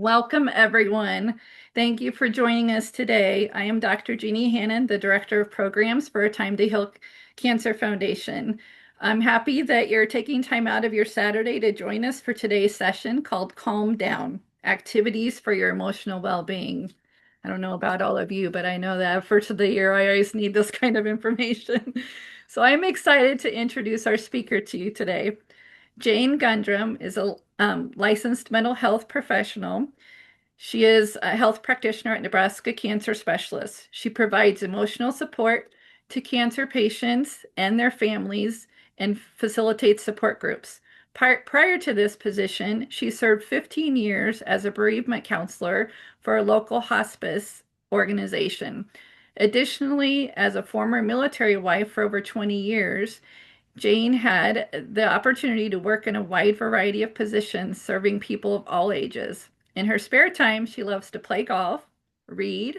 Welcome, everyone. Thank you for joining us today. I am Dr. Jeannie Hannon, the Director of Programs for A Time to Heal Cancer Foundation. I'm happy that you're taking time out of your Saturday to join us for today's session called Calm Down, Activities for Your Emotional Well-Being. I don't know about all of you, but I know that first of the year, I always need this kind of information. So I'm excited to introduce our speaker to you today. Jane Gundrum is a licensed mental health professional. She is a health practitioner at Nebraska Cancer Specialists. She provides emotional support to cancer patients and their families and facilitates support groups. Prior to this position, she served 15 years as a bereavement counselor for a local hospice organization. Additionally, as a former military wife for over 20 years, Jane had the opportunity to work in a wide variety of positions, serving people of all ages. In her spare time, she loves to play golf, read,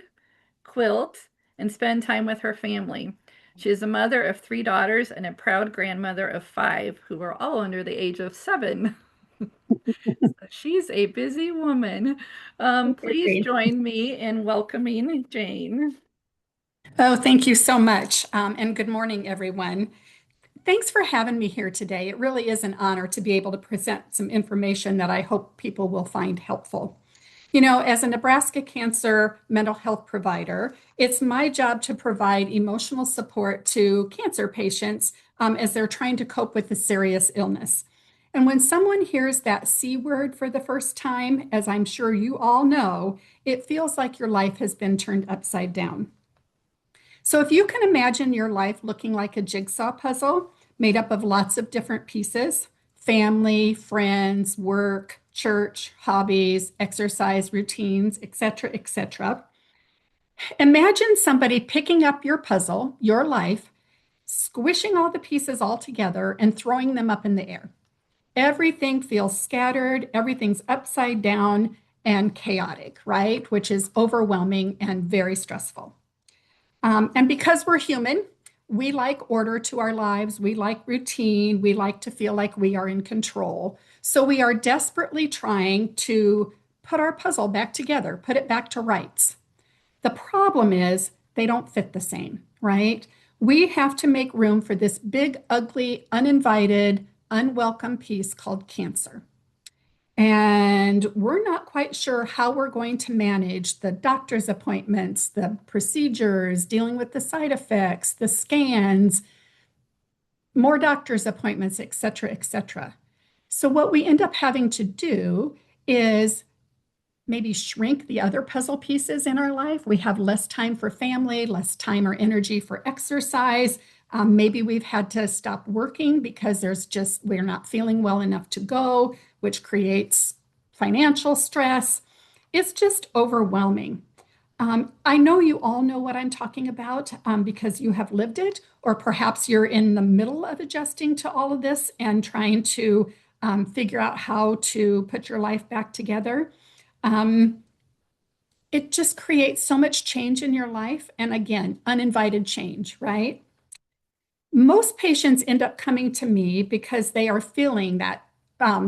quilt, and spend time with her family. She is a mother of three daughters and a proud grandmother of five, who are all under the age of 7. She's a busy woman. Please Agree. join me in welcoming Jane. Oh, thank you so much. And good morning, everyone. Thanks for having me here today. It really is an honor to be able to present some information that I hope people will find helpful. As a Nebraska cancer mental health provider, it's my job to provide emotional support to cancer patients as they're trying to cope with a serious illness. And when someone hears that C word for the first time, as I'm sure you all know, it feels like your life has been turned upside down. So if you can imagine your life looking like a jigsaw puzzle made up of lots of different pieces, family, friends, work, church, hobbies, exercise routines, etc., etc. Imagine somebody picking up your puzzle, your life, squishing all the pieces all together and throwing them up in the air. Everything feels scattered, everything's upside down and chaotic, right? Which is overwhelming and very stressful. And because we're human, we like order to our lives. We like routine. We like to feel like we are in control. So we are desperately trying to put our puzzle back together, put it back to rights. The problem is they don't fit the same, right? We have to make room for this big, ugly, uninvited, unwelcome piece called cancer. And we're not quite sure how we're going to manage the doctor's appointments, the procedures, dealing with the side effects, the scans, more doctor's appointments, et cetera, et cetera. So, what we end up having to do is maybe shrink the other puzzle pieces in our life. We have less time for family, less time or energy for exercise. Maybe we've had to stop working because we're not feeling well enough to go, which creates financial stress. It's just overwhelming. I know you all know what I'm talking about because you have lived it, or perhaps you're in the middle of adjusting to all of this and trying to figure out how to put your life back together. Um, it just creates so much change in your life. And again, uninvited change, right? Most patients end up coming to me because they are feeling that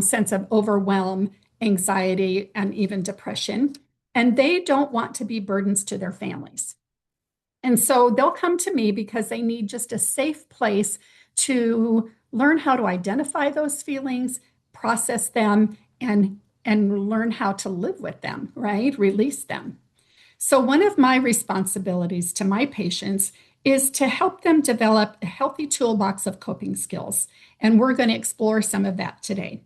sense of overwhelm, anxiety, and even depression. And they don't want to be burdens to their families. And so they'll come to me because they need just a safe place to learn how to identify those feelings, process them, and learn how to live with them, right? Release them. So, one of my responsibilities to my patients is to help them develop a healthy toolbox of coping skills. And we're going to explore some of that today.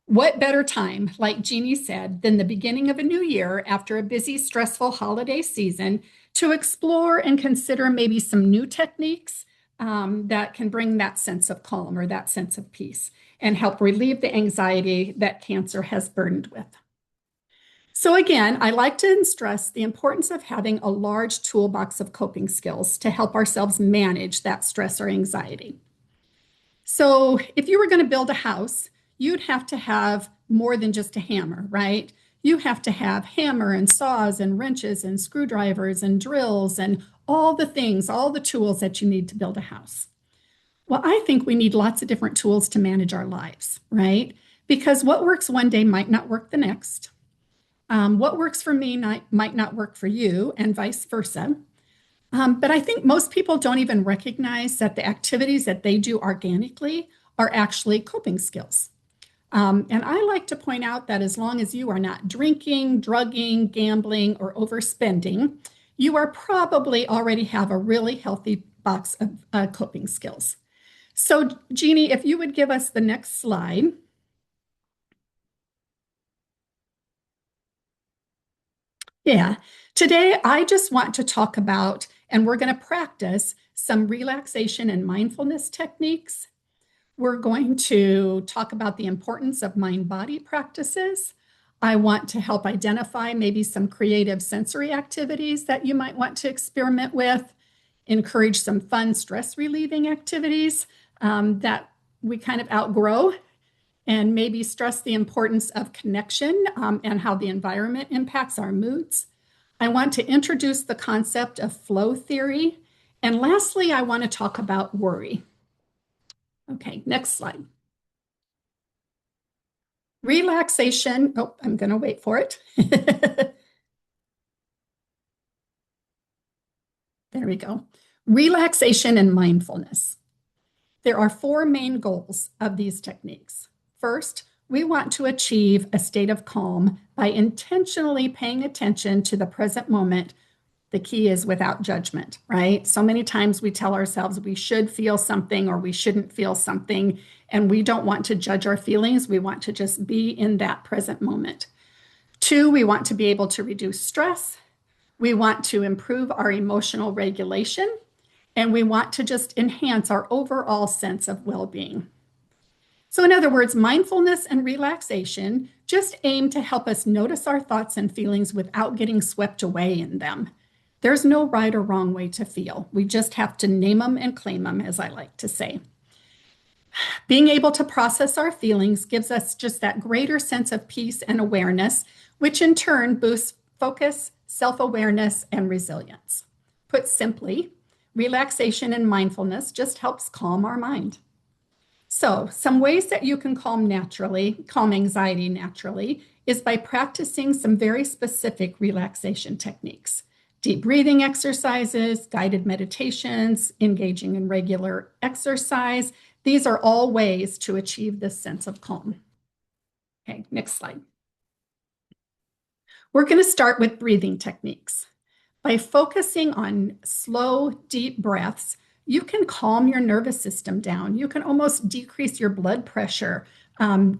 What better time, like Jeannie said, than the beginning of a new year after a busy, stressful holiday season to explore and consider maybe some new techniques that can bring that sense of calm or that sense of peace and help relieve the anxiety that cancer has burdened with. So, again, I like to stress the importance of having a large toolbox of coping skills to help ourselves manage that stress or anxiety. So, if you were going to build a house, you'd have to have more than just a hammer, right? You have to have hammer and saws and wrenches and screwdrivers and drills and all the things, all the tools that you need to build a house. Well, I think we need lots of different tools to manage our lives, right? Because what works one day might not work the next. What works for me might not work for you, and vice versa. But I think most people don't even recognize that the activities that they do organically are actually coping skills. And I like to point out that as long as you are not drinking, drugging, gambling, or overspending, you are probably already have a really healthy box of coping skills. So, Jeannie, if you would give us the next slide. Yeah, today I just want to talk about, and we're going to practice some relaxation and mindfulness techniques. We're going to talk about the importance of mind body practices. I want to help identify maybe some creative sensory activities that you might want to experiment with, encourage some fun stress relieving activities that we kind of outgrow, and maybe stress the importance of connection and how the environment impacts our moods. I want to introduce the concept of flow theory. And lastly, I want to talk about worry. Okay, next slide. Relaxation. Oh, I'm going to wait for it. There we go. Relaxation and mindfulness. There are four main goals of these techniques. First, we want to achieve a state of calm by intentionally paying attention to the present moment. The key is without judgment, right? So many times we tell ourselves we should feel something or we shouldn't feel something, and we don't want to judge our feelings. We want to just be in that present moment. Two, we want to be able to reduce stress. We want to improve our emotional regulation, and we want to just enhance our overall sense of well being. So, in other words, mindfulness and relaxation just aim to help us notice our thoughts and feelings without getting swept away in them. There's no right or wrong way to feel. We just have to name them and claim them, as I like to say. Being able to process our feelings gives us just that greater sense of peace and awareness, which in turn boosts focus, self awareness, and resilience. Put simply, relaxation and mindfulness just helps calm our mind. So, some ways that you can calm anxiety naturally, is by practicing some very specific relaxation techniques. Deep breathing exercises, guided meditations, engaging in regular exercise. These are all ways to achieve this sense of calm. Okay, next slide. We're going to start with breathing techniques. By focusing on slow, deep breaths, you can calm your nervous system down. You can almost decrease your blood pressure,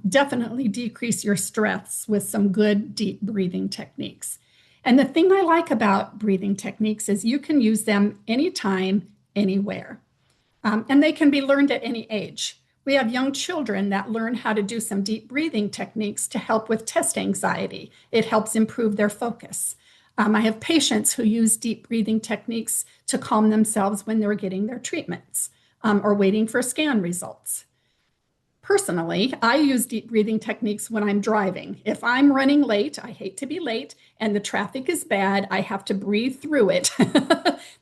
definitely decrease your stress with some good deep breathing techniques. And the thing I like about breathing techniques is you can use them anytime, anywhere. And they can be learned at any age. We have young children that learn how to do some deep breathing techniques to help with test anxiety. It helps improve their focus. I have patients who use deep breathing techniques to calm themselves when they're getting their treatments or waiting for scan results. Personally, I use deep breathing techniques when I'm driving. If I'm running late, I hate to be late, and the traffic is bad, I have to breathe through it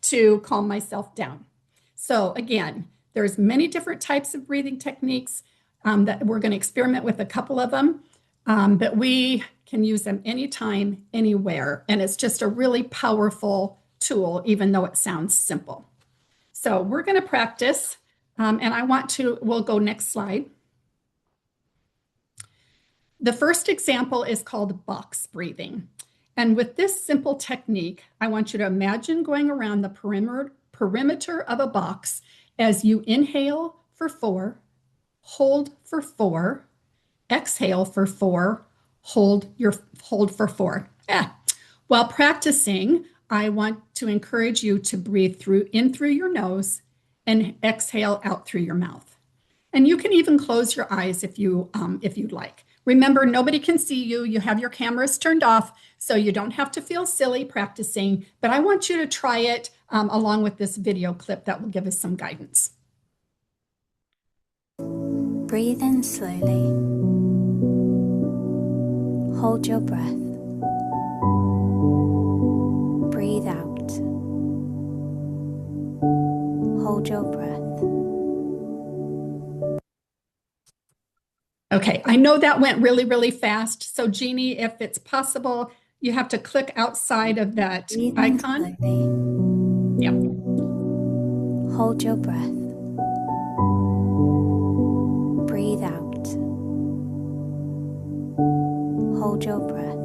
to calm myself down. So again, there's many different types of breathing techniques that we're going to experiment with a couple of them, but we can use them anytime, anywhere. And it's just a really powerful tool, even though it sounds simple. So we're going to practice, and we'll go next slide. The first example is called box breathing. And with this simple technique, I want you to imagine going around the perimeter of a box as you inhale for 4, hold for 4, exhale for 4, hold for 4. While practicing, I want to encourage you to breathe in through your nose and exhale out through your mouth. And you can even close your eyes if you'd like. Remember, nobody can see you. You have your cameras turned off, so you don't have to feel silly practicing, but I want you to try it along with this video clip that will give us some guidance. Breathe in slowly. Hold your breath. Breathe out. Hold your breath. Okay, I know that went really, really fast. So Jeannie, if it's possible, you have to click outside of that Breathe in icon. slowly. Yep. Hold your breath. Breathe out. Hold your breath.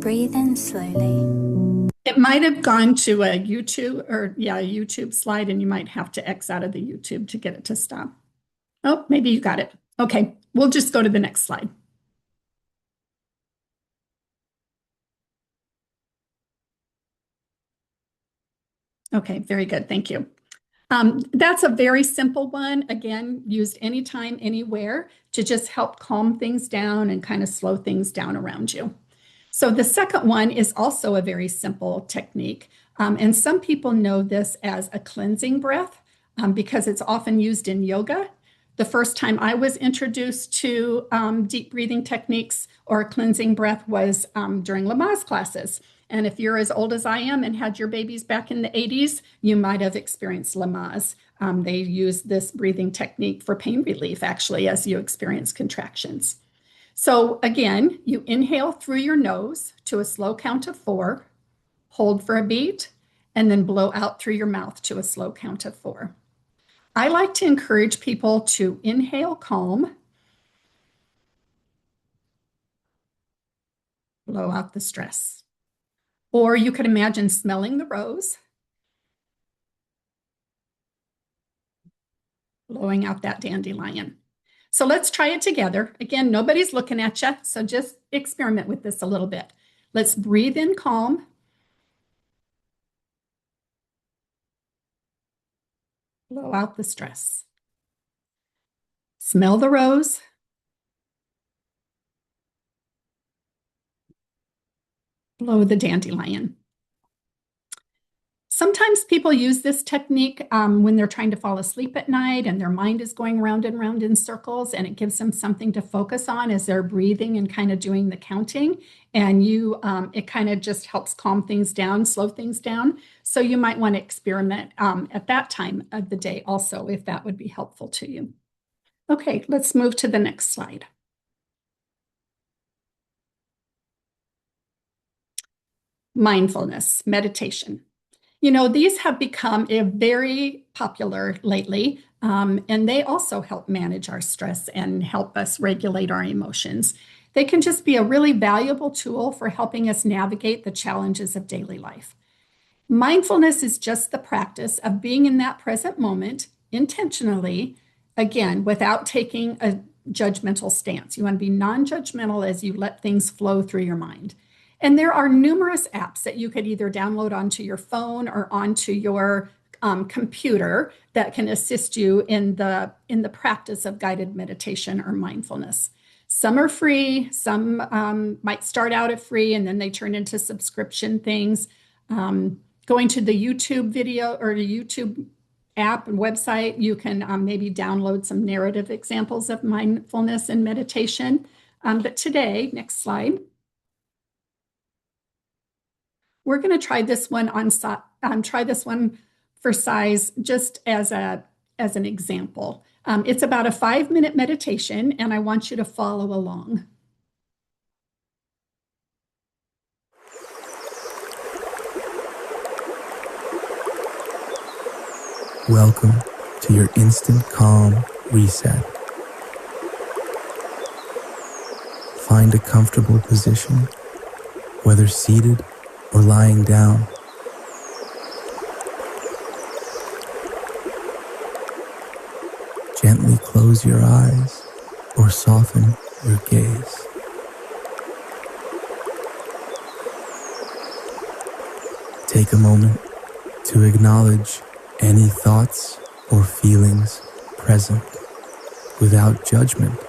Breathe in slowly. It might have gone to a YouTube a YouTube slide, and you might have to X out of the YouTube to get it to stop. Oh, maybe you got it. Okay, we'll just go to the next slide. Okay, very good. Thank you. That's a very simple one. Again, used anytime, anywhere to just help calm things down and kind of slow things down around you. So the second one is also a very simple technique. And some people know this as a cleansing breath because it's often used in yoga. The first time I was introduced to deep breathing techniques or a cleansing breath was during Lamaze classes. And if you're as old as I am and had your babies back in the 80s, you might have experienced Lamaze. They use this breathing technique for pain relief, actually, as you experience contractions. So again, you inhale through your nose to a slow count of 4, hold for a beat, and then blow out through your mouth to a slow count of 4. I like to encourage people to inhale calm, blow out the stress. Or you could imagine smelling the rose, blowing out that dandelion. So let's try it together. Again, nobody's looking at you, so just experiment with this a little bit. Let's breathe in calm. Blow out the stress. Smell the rose. Blow the dandelion. Sometimes people use this technique when they're trying to fall asleep at night and their mind is going round and round in circles, and it gives them something to focus on as they're breathing and kind of doing the counting. And it kind of just helps calm things down, slow things down. So you might want to experiment at that time of the day also, if that would be helpful to you. Okay, let's move to the next slide. Mindfulness, meditation. You know, these have become very popular lately, and they also help manage our stress and help us regulate our emotions. They can just be a really valuable tool for helping us navigate the challenges of daily life. Mindfulness is just the practice of being in that present moment intentionally, again, without taking a judgmental stance. You want to be non-judgmental as you let things flow through your mind. And there are numerous apps that you could either download onto your phone or onto your computer that can assist you in the practice of guided meditation or mindfulness. Some are free, some might start out at free and then they turn into subscription things. Going to the YouTube video or the YouTube app and website, you can maybe download some narrative examples of mindfulness and meditation. But today, next slide. We're going to try this one for size just as an example. It's about a 5-minute meditation, and I want you to follow along. Welcome to your instant calm reset. Find a comfortable position, whether seated or lying down. Gently close your eyes or soften your gaze. Take a moment to acknowledge any thoughts or feelings present without judgment.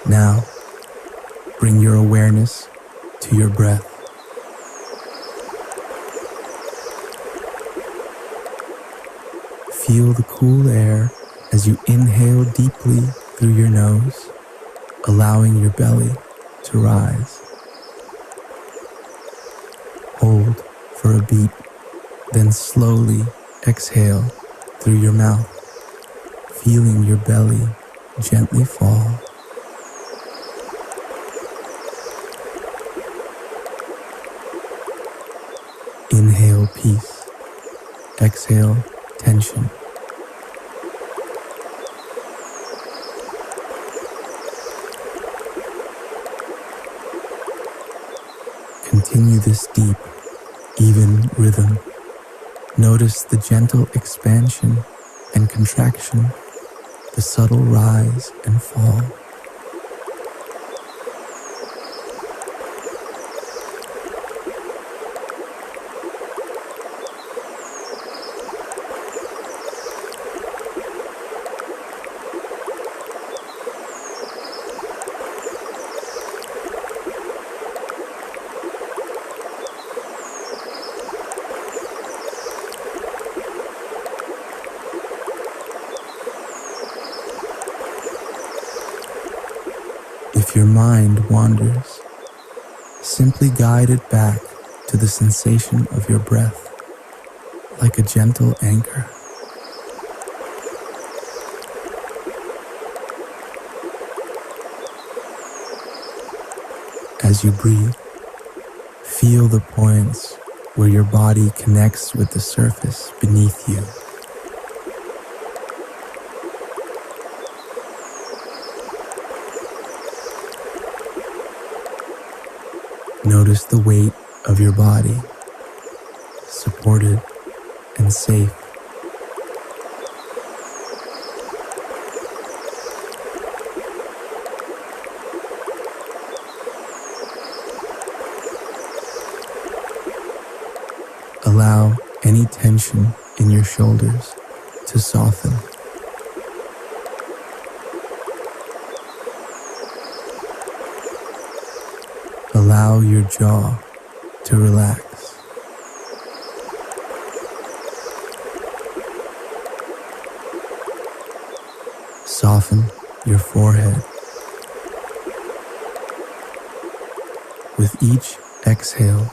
Now, bring your awareness to your breath. Feel the cool air as you inhale deeply through your nose, allowing your belly to rise. Hold for a beat, then slowly exhale through your mouth, feeling your belly gently fall. Inhale peace, exhale tension. Continue this deep, even rhythm. Notice the gentle expansion and contraction, the subtle rise and fall. If your mind wanders, simply guide it back to the sensation of your breath, like a gentle anchor. As you breathe, feel the points where your body connects with the surface beneath you. Notice the weight of your body, supported and safe. Allow any tension in your shoulders to soften. Allow your jaw to relax. Soften your forehead. With each exhale,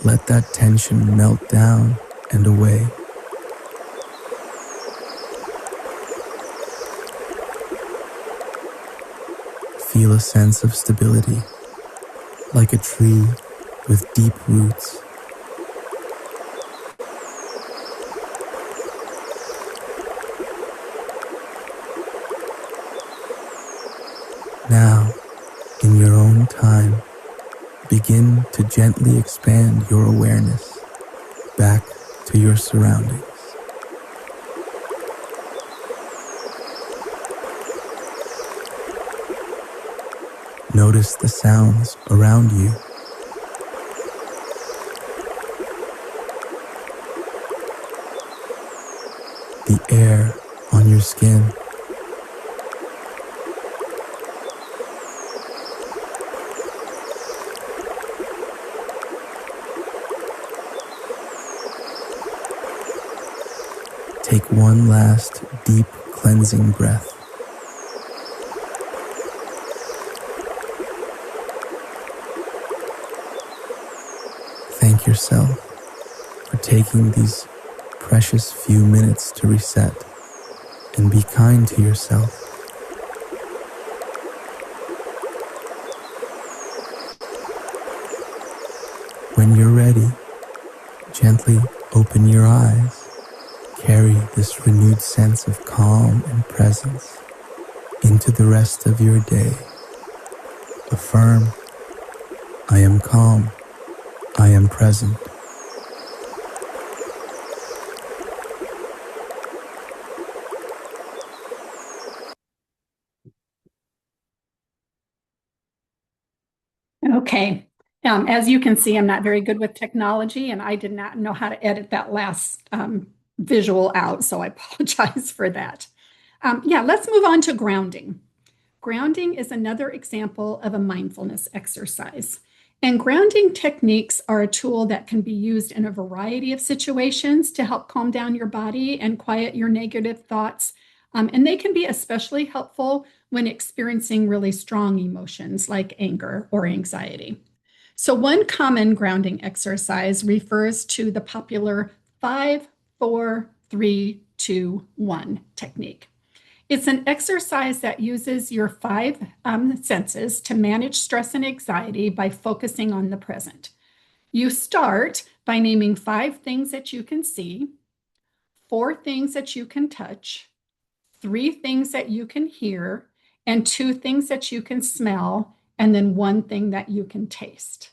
let that tension melt down and away. Feel a sense of stability, like a tree with deep roots. Now, in your own time, begin to gently expand your awareness back to your surroundings. Notice the sounds around you. The air on your skin. Take one last deep cleansing breath. Thank yourself for taking these precious few minutes to reset, and be kind to yourself. When you're ready, gently open your eyes. Carry this renewed sense of calm and presence into the rest of your day. Affirm, I am calm, I am present. Okay. As you can see, I'm not very good with technology, and I did not know how to edit that last visual out, so I apologize for that. Let's move on to grounding. Grounding is another example of a mindfulness exercise. And grounding techniques are a tool that can be used in a variety of situations to help calm down your body and quiet your negative thoughts. And they can be especially helpful when experiencing really strong emotions like anger or anxiety. So one common grounding exercise refers to the popular 5-4-3-2-1 technique. It's an exercise that uses your five senses to manage stress and anxiety by focusing on the present. You start by naming 5 things that you can see, 4 things that you can touch, 3 things that you can hear, and 2 things that you can smell, and then 1 thing that you can taste.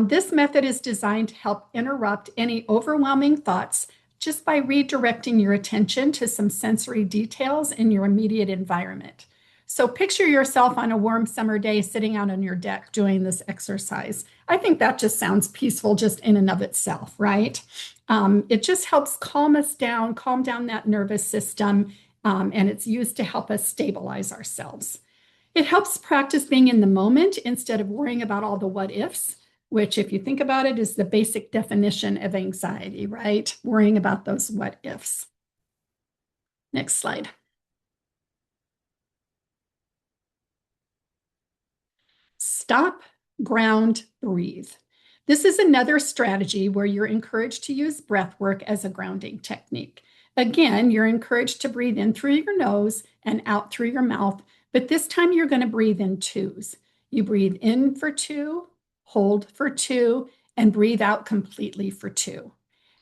This method is designed to help interrupt any overwhelming thoughts just by redirecting your attention to some sensory details in your immediate environment. So picture yourself on a warm summer day sitting out on your deck doing this exercise. I think that just sounds peaceful just in and of itself, right? It just helps calm us down, calm down that nervous system, and it's used to help us stabilize ourselves. It helps practice being in the moment instead of worrying about all the what ifs, which, if you think about it, is the basic definition of anxiety, right? Worrying about those what ifs. Next slide. Stop, ground, breathe. This is another strategy where you're encouraged to use breath work as a grounding technique. Again, you're encouraged to breathe in through your nose and out through your mouth, but this time you're going to breathe in twos. You breathe in for 2, hold for 2, and breathe out completely for 2.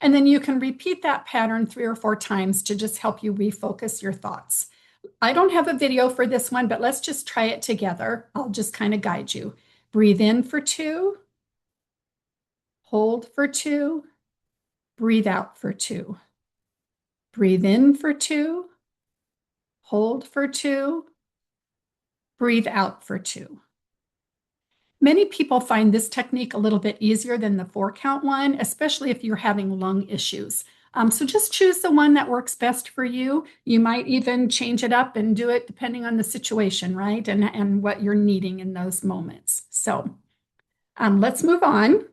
And then you can repeat that pattern 3 or 4 times to just help you refocus your thoughts. I don't have a video for this one, but let's just try it together. I'll just kind of guide you. Breathe in for 2, hold for 2, breathe out for 2. Breathe in for 2, hold for 2, breathe out for 2. Many people find this technique a little bit easier than the 4-count one, especially if you're having lung issues. So just choose the one that works best for you. You might even change it up and do it depending on the situation, right? And what you're needing in those moments. So let's move on.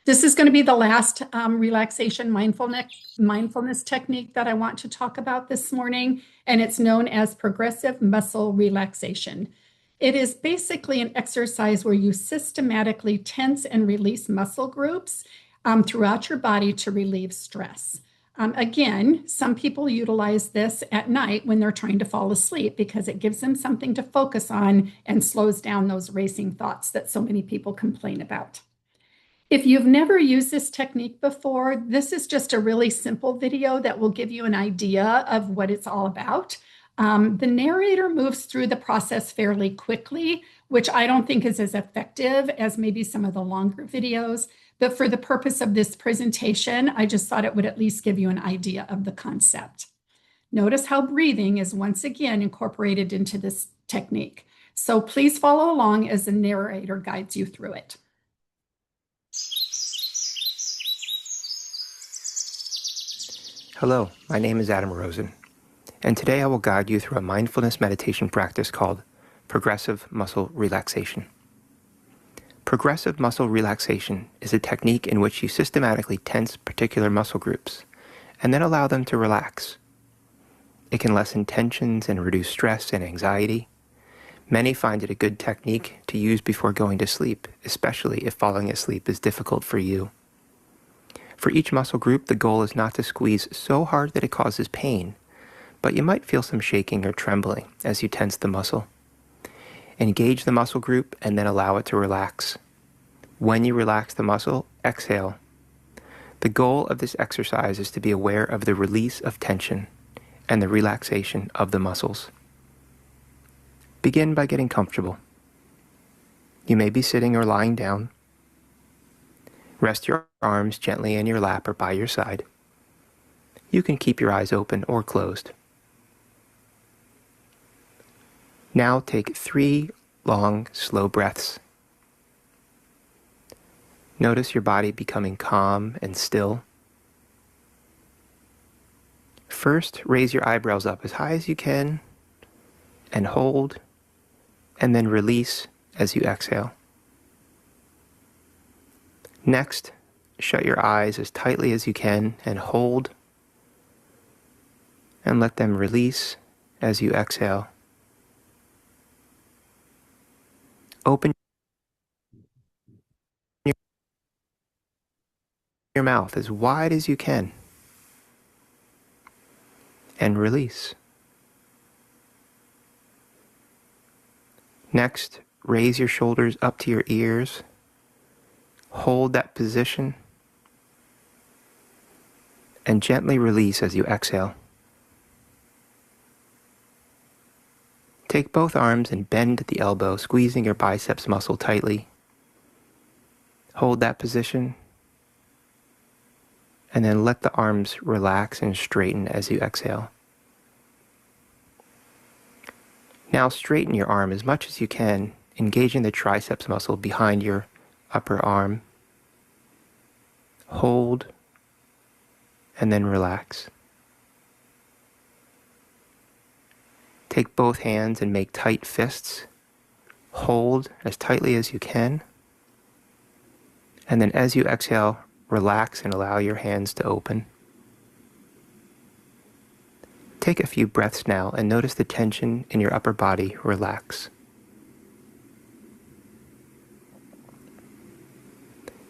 This is going to be the last relaxation mindfulness technique that I want to talk about this morning, and it's known as progressive muscle relaxation. It is basically an exercise where you systematically tense and release muscle groups throughout your body to relieve stress. Again, some people utilize this at night when they're trying to fall asleep because it gives them something to focus on and slows down those racing thoughts that so many people complain about. If you've never used this technique before, this is just a really simple video that will give you an idea of what it's all about. The narrator moves through the process fairly quickly, which I don't think is as effective as maybe some of the longer videos. But for the purpose of this presentation, I just thought it would at least give you an idea of the concept. Notice how breathing is once again incorporated into this technique. So please follow along as the narrator guides you through it. Hello, my name is Adam Rosen, and today I will guide you through a mindfulness meditation practice called progressive muscle relaxation. Progressive muscle relaxation is a technique in which you systematically tense particular muscle groups and then allow them to relax. It can lessen tensions and reduce stress and anxiety. Many find it a good technique to use before going to sleep, especially if falling asleep is difficult for you. For each muscle group, the goal is not to squeeze so hard that it causes pain, but you might feel some shaking or trembling as you tense the muscle. Engage the muscle group and then allow it to relax. When you relax the muscle, exhale. The goal of this exercise is to be aware of the release of tension and the relaxation of the muscles. Begin by getting comfortable. You may be sitting or lying down. Rest your arms gently in your lap or by your side. You can keep your eyes open or closed. Now take 3 long, slow breaths. Notice your body becoming calm and still. First, raise your eyebrows up as high as you can and hold, and then release as you exhale. Next, shut your eyes as tightly as you can and hold, and let them release as you exhale. Open your mouth as wide as you can and release. Next, raise your shoulders up to your ears. Hold that position and gently release as you exhale. Take both arms and bend at the elbow, squeezing your biceps muscle tightly. Hold that position and then let the arms relax and straighten as you exhale. Now straighten your arm as much as you can, engaging the triceps muscle behind your upper arm. Hold and then relax. Take both hands and make tight fists. Hold as tightly as you can. And then as you exhale, relax and allow your hands to open. Take a few breaths now and notice the tension in your upper body relax.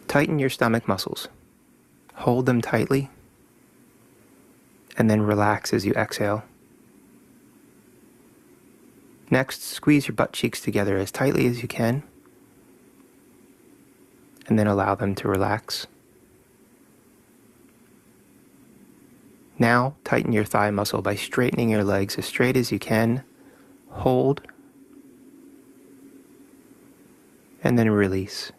Tighten your stomach muscles. Hold them tightly and then relax as you exhale. Next, squeeze your butt cheeks together as tightly as you can and then allow them to relax. Now, tighten your thigh muscle by straightening your legs as straight as you can. Hold and then release.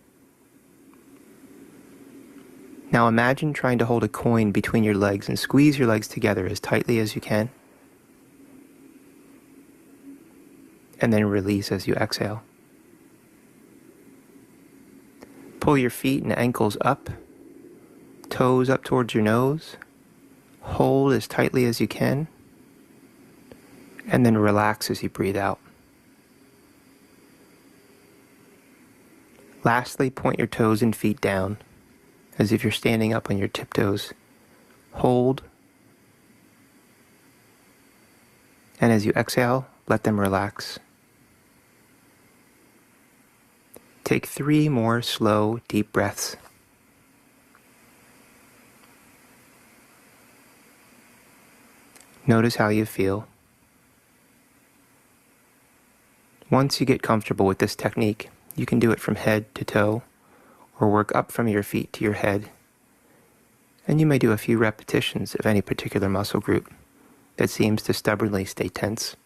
Now imagine trying to hold a coin between your legs and squeeze your legs together as tightly as you can. And then release as you exhale. Pull your feet and ankles up, toes up towards your nose. Hold as tightly as you can. And then relax as you breathe out. Lastly, point your toes and feet down, as if you're standing up on your tiptoes. Hold. And as you exhale, let them relax. Take 3 more slow, deep breaths. Notice how you feel. Once you get comfortable with this technique, you can do it from head to toe, or work up from your feet to your head. And you may do a few repetitions of any particular muscle group that seems to stubbornly stay tense.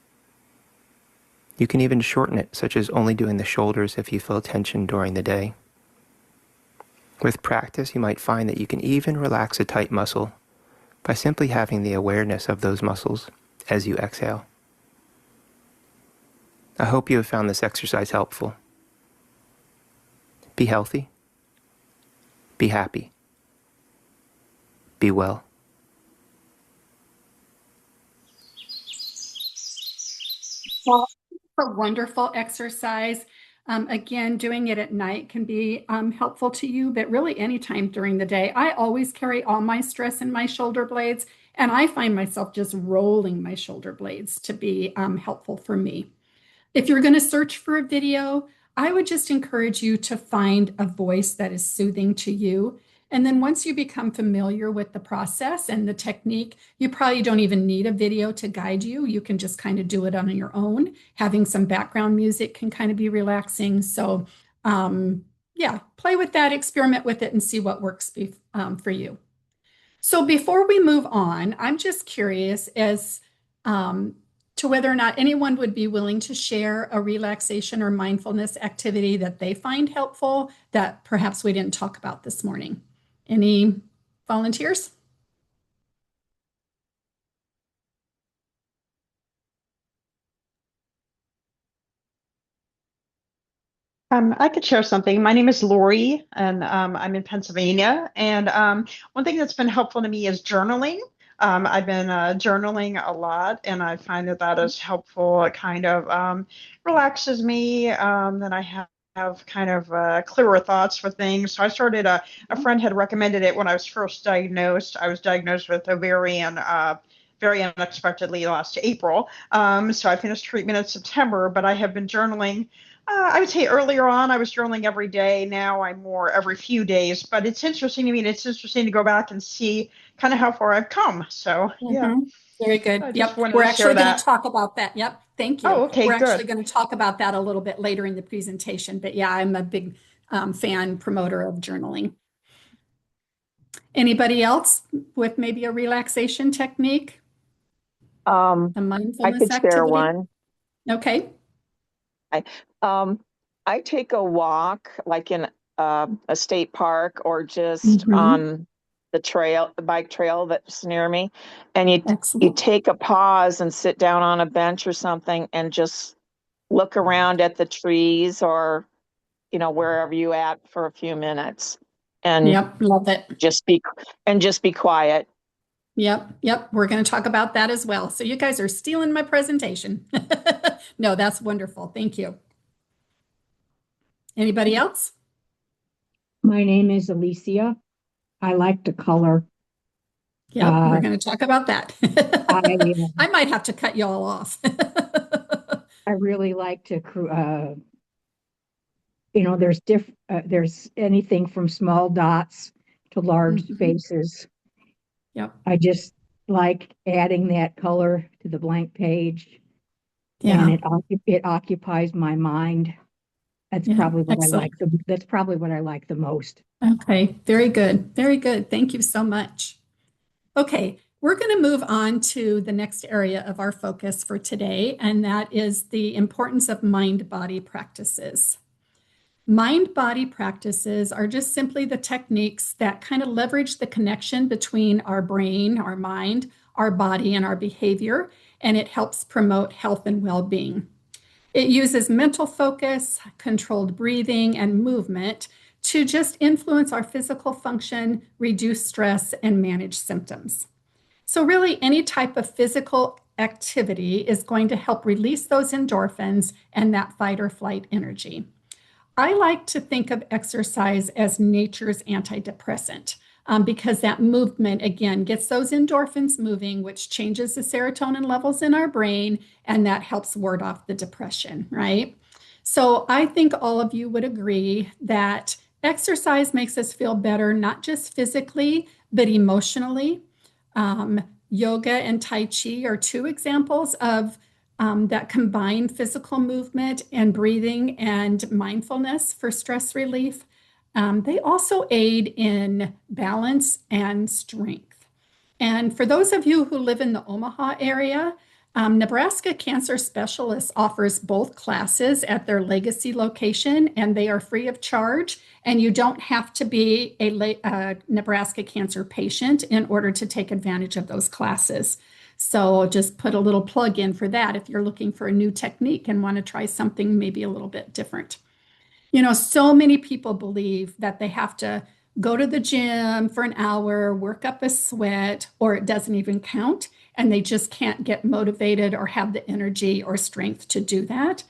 You can even shorten it, such as only doing the shoulders if you feel tension during the day. With practice, you might find that you can even relax a tight muscle by simply having the awareness of those muscles as you exhale. I hope you have found this exercise helpful. Be healthy. Be happy. Be well. Well, a wonderful exercise. Again, doing it at night can be helpful to you, but really anytime during the day. I always carry all my stress in my shoulder blades, and I find myself just rolling my shoulder blades to be helpful for me. If you're going to search for a video, I would just encourage you to find a voice that is soothing to you. And then once you become familiar with the process and the technique, you probably don't even need a video to guide you. You can just kind of do it on your own. Having some background music can kind of be relaxing. So yeah, play with that, experiment with it, and see what works for you. So before we move on, I'm just curious as to whether or not anyone would be willing to share a relaxation or mindfulness activity that they find helpful that perhaps we didn't talk about this morning. Any volunteers? I could share something. My name is Lori, and I'm in Pennsylvania. And one thing that's been helpful to me is journaling. I've been journaling a lot, and I find that that is helpful. It kind of relaxes me. Then I have kind of clearer thoughts for things. So I started, a friend had recommended it when I was first diagnosed. I was diagnosed with ovarian very unexpectedly last April. So I finished treatment in September, but I have been journaling I would say earlier on I was journaling every day. Now I'm more every few days. But it's interesting to me, and it's interesting to go back and see kind of how far I've come. So yeah, Very good. I just Yep. wanted We're to share actually going to that. talk about that. Yep. Thank you. Oh, okay, We're good. actually going to talk about that a little bit later in the presentation. But yeah, I'm a big fan, promoter of journaling. Anybody else with maybe a relaxation technique, Um, a I mindfulness could share activity? one. Okay. I I take a walk like in a state park or just Hmm. on the bike trail that's near me, and you Excellent. take a pause and sit down on a bench or something and just look around at the trees or wherever you at for a few minutes and Yep. Love it. just be just be quiet. Yep. Yep. We're going to talk about that as well. So you guys are stealing my presentation. No, that's wonderful. Thank you. Anybody else? My name is Alicia. I like to color. Yep. We're Uh, going to talk about that. I I might have to cut you all off. I really like to there's anything from small dots to large Mhm. spaces. Yep. I just like adding that color to the blank page, and Yeah. it occupies my mind. Yeah. Excellent. That's probably what I like the most. Okay. Very good. Very good. Thank you so much. Okay. We're going to move on to the next area of our focus for today, and that is the importance of mind-body practices. Mind-body practices are just simply the techniques that kind of leverage the connection between our brain, our mind, our body, and our behavior, and it helps promote health and well-being. It uses mental focus, controlled breathing, and movement to just influence our physical function, reduce stress, and manage symptoms. So, really, any type of physical activity is going to help release those endorphins and that fight or flight energy. I like to think of exercise as nature's antidepressant because that movement, again, gets those endorphins moving, which changes the serotonin levels in our brain, and that helps ward off the depression, right? So I think all of you would agree that exercise makes us feel better, not just physically, but emotionally. Yoga and Tai Chi are two examples of that combine physical movement and breathing and mindfulness for stress relief. They also aid in balance and strength. And for those of you who live in the Omaha area, Nebraska Cancer Specialists offers both classes at their Legacy location, and they are free of charge. And you don't have to be a Nebraska Cancer patient in order to take advantage of those classes. So just put a little plug in for that if you're looking for a new technique and want to try something maybe a little bit different. So many people believe that they have to go to the gym for an hour, work up a sweat, or it doesn't even count, and they just can't get motivated or have the energy or strength to do that.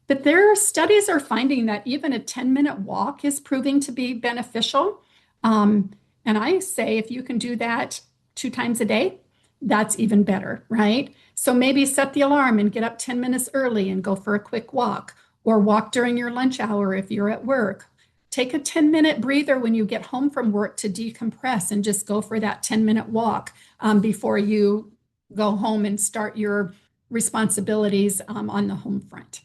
But their studies are finding that even a 10-minute walk is proving to be beneficial. And I say if you can do that 2 times a day, that's even better, right? So maybe set the alarm and get up 10 minutes early and go for a quick walk, or walk during your lunch hour if you're at work. Take a 10-minute breather when you get home from work to decompress and just go for that 10-minute walk before you go home and start your responsibilities on the home front.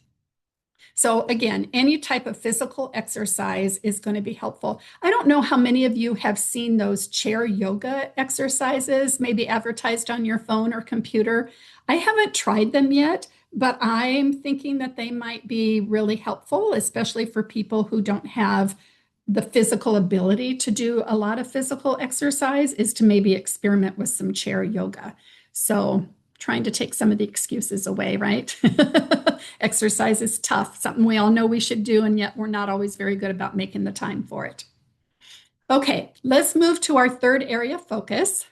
So again, any type of physical exercise is going to be helpful. I don't know how many of you have seen those chair yoga exercises, maybe advertised on your phone or computer. I haven't tried them yet, but I'm thinking that they might be really helpful, especially for people who don't have the physical ability to do a lot of physical exercise, is to maybe experiment with some chair yoga. So trying to take some of the excuses away, right? Exercise is tough, something we all know we should do, and yet we're not always very good about making the time for it. Okay, let's move to our third area of focus.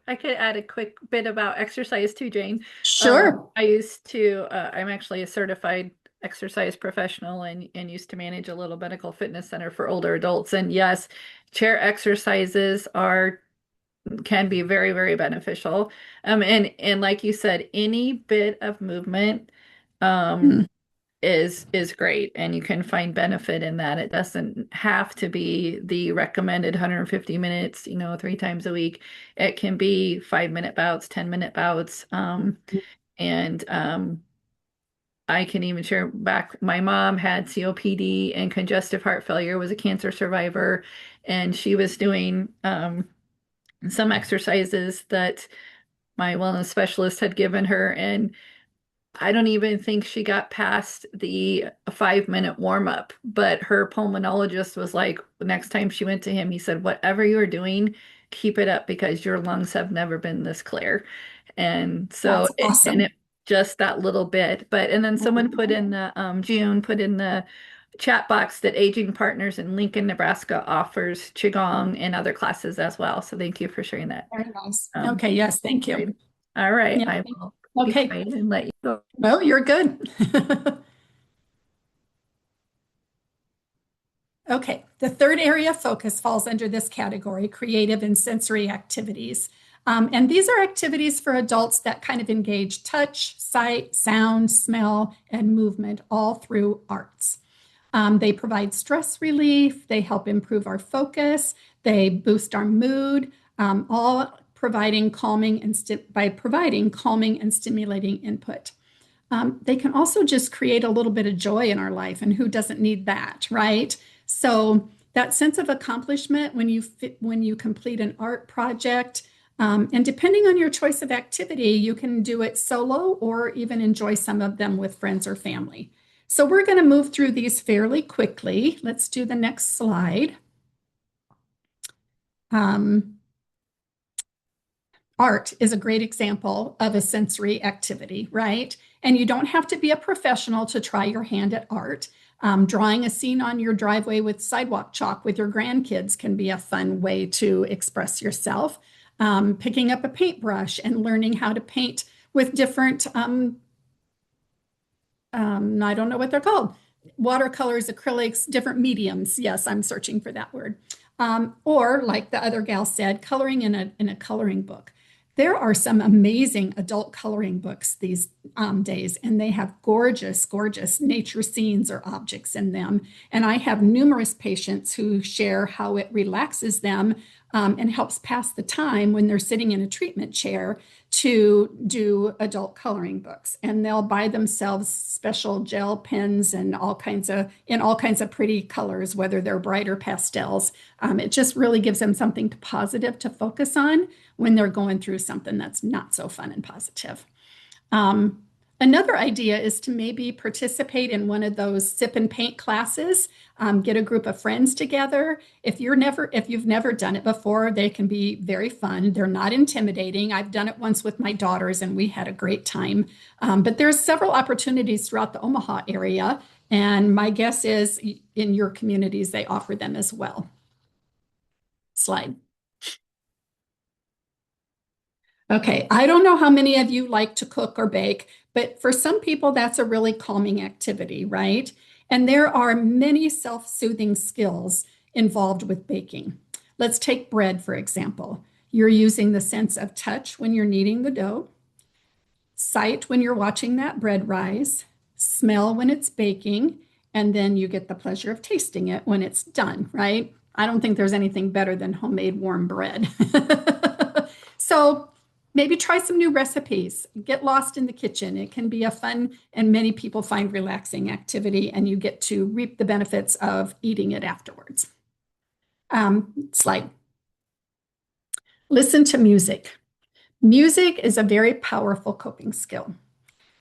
I could add a quick bit about exercise too, Jane. Sure. I'm actually a certified exercise professional and used to manage a little medical fitness center for older adults. And yes, chair exercises can be very, very beneficial. And like you said, any bit of movement, um, Mm, is great, and you can find benefit in that. It doesn't have to be the recommended 150 minutes, 3 times a week. It can be 5-minute bouts, 10-minute bouts. And I can even share back, my mom had COPD and congestive heart failure, was a cancer survivor, and she was doing some exercises that my wellness specialist had given her, and I don't even think she got past the 5-minute warm up, but her pulmonologist was like, next time she went to him, he said, whatever you're doing, keep it up because your lungs have never been this clear. And so, That's awesome. and it just that little bit. And then someone put in the, June put in the chat box that Aging Partners in Lincoln, Nebraska offers Qigong and other classes as well. So thank you for sharing that. Very nice. Okay, yes, thank you. All right. Yeah, I will be okay. quiet and let you go. No, you're good. Okay, the third area of focus falls under this category, creative and sensory activities. And these are activities for adults that kind of engage touch, sight, sound, smell, and movement all through arts. They provide stress relief, they help improve our focus, they boost our mood, all providing calming and by providing calming and stimulating input. They can also just create a little bit of joy in our life, and who doesn't need that, right? So that sense of accomplishment when you complete an art project, and depending on your choice of activity, you can do it solo or even enjoy some of them with friends or family. So we're going to move through these fairly quickly. Let's do the next slide. Art is a great example of a sensory activity, right? And you don't have to be a professional to try your hand at art. Drawing a scene on your driveway with sidewalk chalk with your grandkids can be a fun way to express yourself. Picking up a paintbrush and learning how to paint with different, I don't know what they're called, watercolors, acrylics, different mediums. Yes, I'm searching for that word. Or like the other gal said, coloring in a coloring book. There are some amazing adult coloring books these days, and they have gorgeous, gorgeous nature scenes or objects in them. And I have numerous patients who share how it relaxes them and helps pass the time when they're sitting in a treatment chair to do adult coloring books. And they'll buy themselves special gel pens and all kinds of pretty colors, whether they're bright or pastels. It just really gives them something positive to focus on when they're going through something that's not so fun and positive. Another idea is to maybe participate in one of those sip and paint classes, get a group of friends together. If you've never done it before, they can be very fun. They're not intimidating. I've done it once with my daughters and we had a great time. But there's several opportunities throughout the Omaha area. And my guess is in your communities, they offer them as well. Slide. Okay, I don't know how many of you like to cook or bake, but for some people, that's a really calming activity, right? And there are many self-soothing skills involved with baking. Let's take bread, for example. You're using the sense of touch when you're kneading the dough, sight when you're watching that bread rise, smell when it's baking, and then you get the pleasure of tasting it when it's done, right? I don't think there's anything better than homemade warm bread. So maybe try some new recipes. Get lost in the kitchen. It can be a fun and many people find relaxing activity, and you get to reap the benefits of eating it afterwards. Slide. Listen to music. Music is a very powerful coping skill.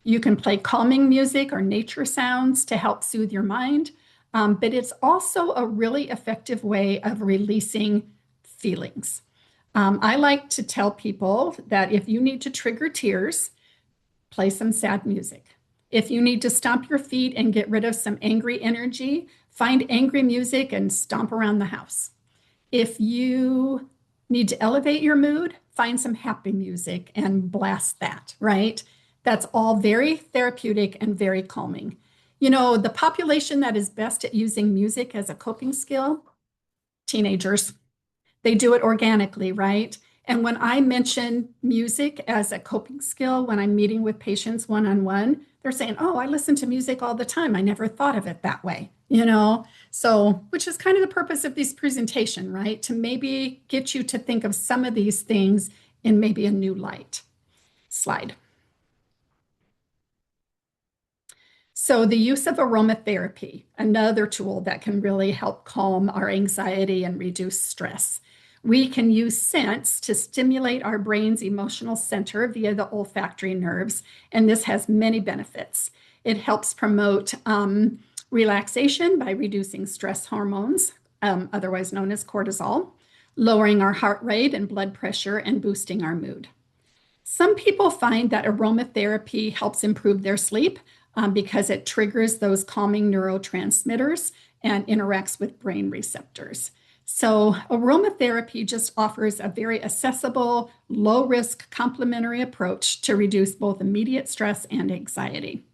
You can play calming music or nature sounds to help soothe your mind, but it's also a really effective way of releasing feelings. I like to tell people that if you need to trigger tears, play some sad music. If you need to stomp your feet and get rid of some angry energy, find angry music and stomp around the house. If you need to elevate your mood, find some happy music and blast that, right? That's all very therapeutic and very calming. You know, the population that is best at using music as a coping skill, teenagers. They do it organically, right? And when I mention music as a coping skill, when I'm meeting with patients one-on-one, they're saying, oh, I listen to music all the time. I never thought of it that way, you know? So, which is kind of the purpose of this presentation, right? To maybe get you to think of some of these things in maybe a new light. Slide. So the use of aromatherapy, another tool that can really help calm our anxiety and reduce stress. We can use scents to stimulate our brain's emotional center via the olfactory nerves, and this has many benefits. It helps promote relaxation by reducing stress hormones, otherwise known as cortisol, lowering our heart rate and blood pressure, and boosting our mood. Some people find that aromatherapy helps improve their sleep because it triggers those calming neurotransmitters and interacts with brain receptors. So aromatherapy just offers a very accessible, low-risk complementary approach to reduce both immediate stress and anxiety.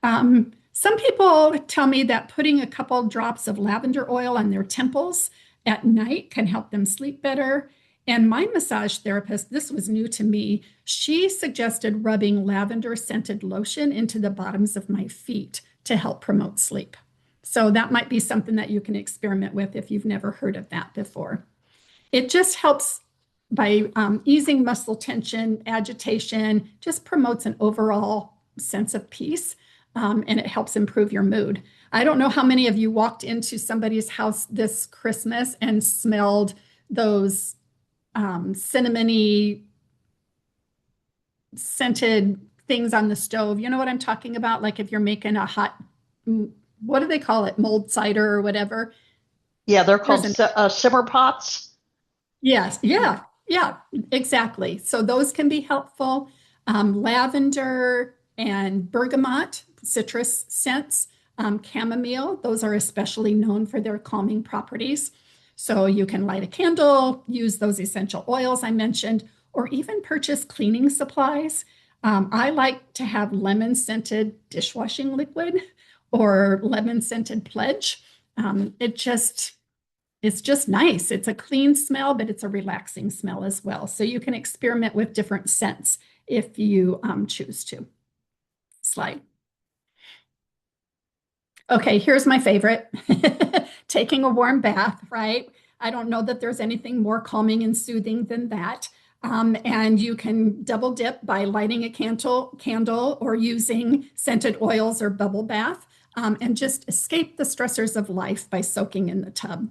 Some people tell me that putting a couple drops of lavender oil on their temples at night can help them sleep better. And my massage therapist, this was new to me, she suggested rubbing lavender scented lotion into the bottoms of my feet to help promote sleep. So that might be something that you can experiment with if you've never heard of that before. It just helps by easing muscle tension, agitation, just promotes an overall sense of peace, and it helps improve your mood. I don't know how many of you walked into somebody's house this Christmas and smelled those cinnamony scented things on the stove. You know what I'm talking about? Like if you're making a hot, what do they call it? Mold cider or whatever. Yeah, they're called simmer pots. Yes, yeah, exactly. So those can be helpful. Lavender and bergamot, citrus scents, chamomile, those are especially known for their calming properties. So you can light a candle, use those essential oils I mentioned, or even purchase cleaning supplies. I like to have lemon scented dishwashing liquid or lemon scented pledge. It's just nice. It's a clean smell, but it's a relaxing smell as well. So you can experiment with different scents if you choose to. Slide. Okay, here's my favorite. Taking a warm bath, right? I don't know that there's anything more calming and soothing than that. And you can double dip by lighting a candle or using scented oils or bubble bath, and just escape the stressors of life by soaking in the tub.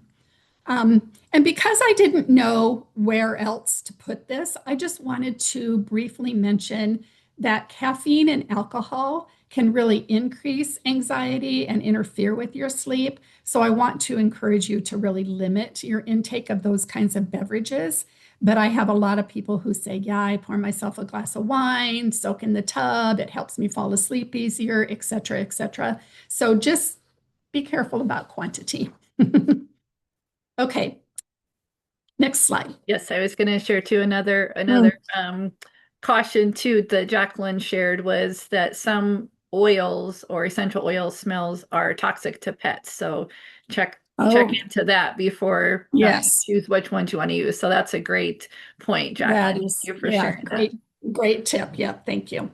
And because I didn't know where else to put this, I just wanted to briefly mention that caffeine and alcohol can really increase anxiety and interfere with your sleep. So I want to encourage you to really limit your intake of those kinds of beverages. But I have a lot of people who say, yeah, I pour myself a glass of wine, soak in the tub, it helps me fall asleep easier, et cetera, et cetera. So just be careful about quantity. Okay, next slide. Yes, I was going to share too another caution too that Jacqueline shared was that some oils or essential oil smells are toxic to pets. So check into that before you choose which ones you want to use. So that's a great point, Jacqueline. That is, Thank you for sharing that. Great tip. Yep, thank you.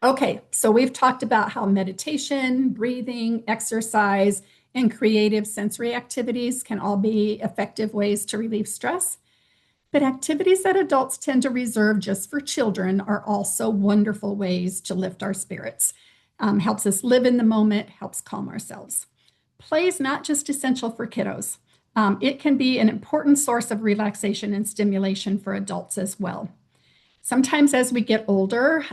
Okay, so we've talked about how meditation, breathing, exercise, and creative sensory activities can all be effective ways to relieve stress. But activities that adults tend to reserve just for children are also wonderful ways to lift our spirits. Helps us live in the moment, helps calm ourselves. Play is not just essential for kiddos. It can be an important source of relaxation and stimulation for adults as well. Sometimes as we get older,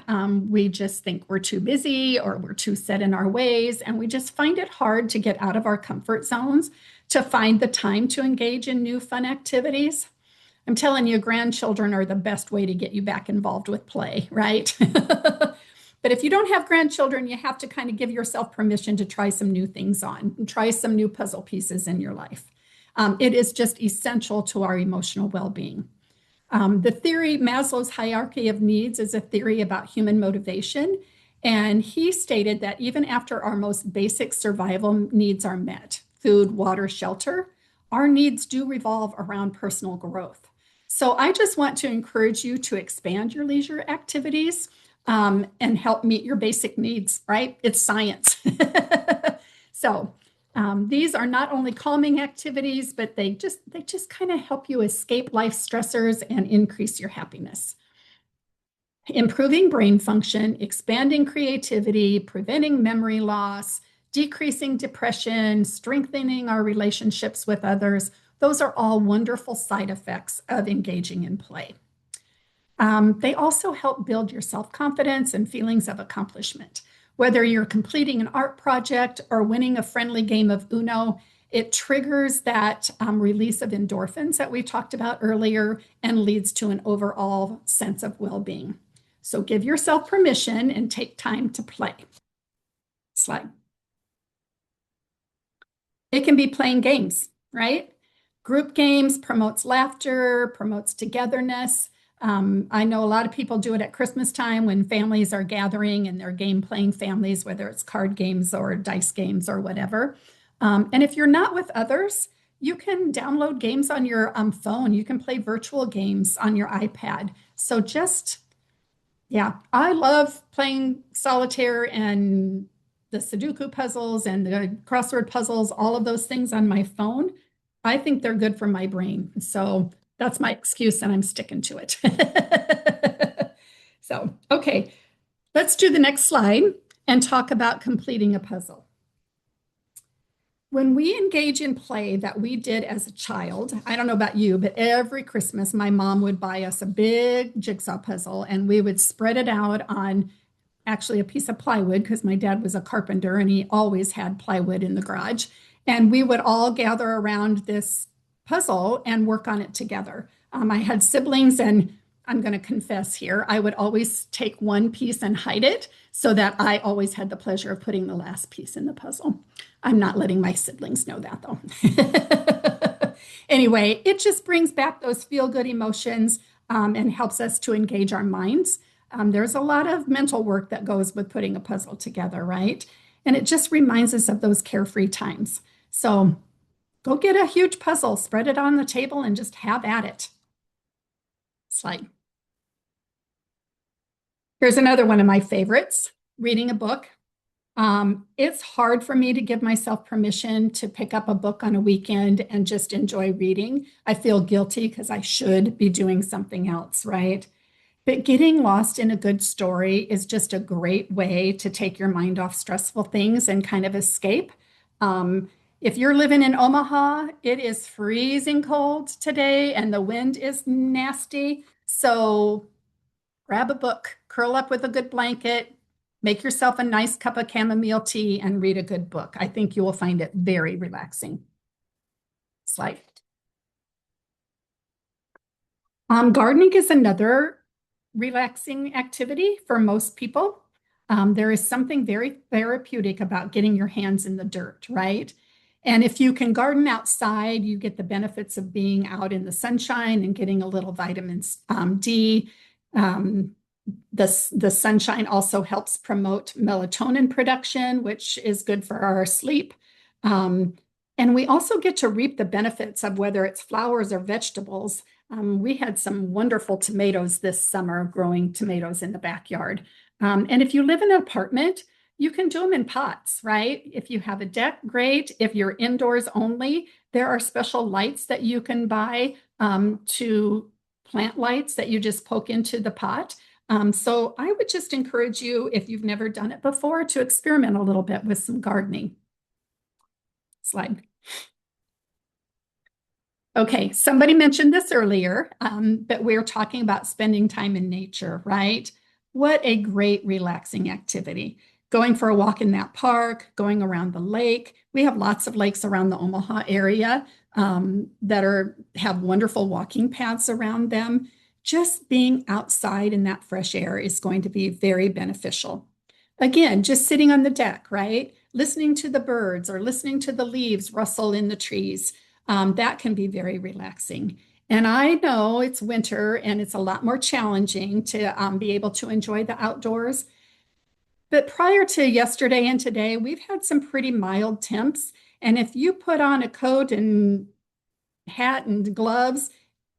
we just think we're too busy or we're too set in our ways, and we just find it hard to get out of our comfort zones to find the time to engage in new fun activities. I'm telling you, grandchildren are the best way to get you back involved with play, right? But if you don't have grandchildren, you have to kind of give yourself permission to try some new things on and try some new puzzle pieces in your life. It is just essential to our emotional well-being. The theory, Maslow's hierarchy of needs, is a theory about human motivation. And he stated that even after our most basic survival needs are met, food, water, shelter, our needs do revolve around personal growth. So I just want to encourage you to expand your leisure activities and help meet your basic needs, right? It's science. So these are not only calming activities, but they just kind of help you escape life stressors and increase your happiness. Improving brain function, expanding creativity, preventing memory loss, decreasing depression, strengthening our relationships with others. Those are all wonderful side effects of engaging in play. They also help build your self-confidence and feelings of accomplishment. Whether you're completing an art project or winning a friendly game of Uno, it triggers that release of endorphins that we talked about earlier and leads to an overall sense of well-being. So give yourself permission and take time to play. Slide. It can be playing games, right? Group games promotes laughter, promotes togetherness. I know a lot of people do it at Christmas time when families are gathering and they're game playing families, whether it's card games or dice games or whatever. And if you're not with others, you can download games on your phone. You can play virtual games on your iPad. So yeah, I love playing solitaire and the Sudoku puzzles and the crossword puzzles, all of those things on my phone. I think they're good for my brain. So that's my excuse and I'm sticking to it. So, okay, let's do the next slide and talk about completing a puzzle. When we engage in play that we did as a child, I don't know about you, but every Christmas, my mom would buy us a big jigsaw puzzle and we would spread it out on actually a piece of plywood because my dad was a carpenter and he always had plywood in the garage. And we would all gather around this puzzle and work on it together. I had siblings and I'm going to confess here, I would always take one piece and hide it so that I always had the pleasure of putting the last piece in the puzzle. I'm not letting my siblings know that though. Anyway, it just brings back those feel-good emotions and helps us to engage our minds. There's a lot of mental work that goes with putting a puzzle together, right? And it just reminds us of those carefree times. So go get a huge puzzle, spread it on the table, and just have at it. Slide. Here's another one of my favorites, reading a book. It's hard for me to give myself permission to pick up a book on a weekend and just enjoy reading. I feel guilty because I should be doing something else, right? But getting lost in a good story is just a great way to take your mind off stressful things and kind of escape. If you're living in Omaha, it is freezing cold today and the wind is nasty. So grab a book, curl up with a good blanket, make yourself a nice cup of chamomile tea and read a good book. I think you will find it very relaxing. Slide. Gardening is another relaxing activity for most people. There is something very therapeutic about getting your hands in the dirt, right? And if you can garden outside, you get the benefits of being out in the sunshine and getting a little vitamin D. The sunshine also helps promote melatonin production, which is good for our sleep. And we also get to reap the benefits of whether it's flowers or vegetables. We had some wonderful tomatoes this summer, growing tomatoes in the backyard. And if you live in an apartment, you can do them in pots, right? If you have a deck, great. If you're indoors only, there are special lights that you can buy to plant lights that you just poke into the pot. So I would just encourage you, if you've never done it before, to experiment a little bit with some gardening. Slide. Okay, somebody mentioned this earlier, but we're talking about spending time in nature, right? What a great relaxing activity. Going for a walk in that park, going around the lake. We have lots of lakes around the Omaha area that have wonderful walking paths around them. Just being outside in that fresh air is going to be very beneficial. Again, just sitting on the deck, right? Listening to the birds or listening to the leaves rustle in the trees. That can be very relaxing. And I know it's winter and it's a lot more challenging to be able to enjoy the outdoors. But prior to yesterday and today, we've had some pretty mild temps. And if you put on a coat and hat and gloves,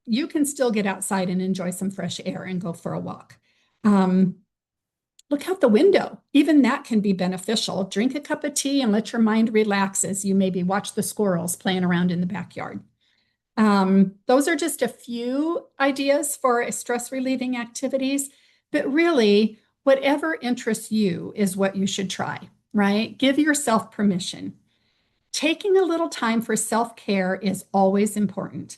you can still get outside and enjoy some fresh air and go for a walk. Look out the window. Even that can be beneficial. Drink a cup of tea and let your mind relax as you maybe watch the squirrels playing around in the backyard. Those are just a few ideas for stress relieving activities, but really, whatever interests you is what you should try, right? Give yourself permission. Taking a little time for self-care is always important,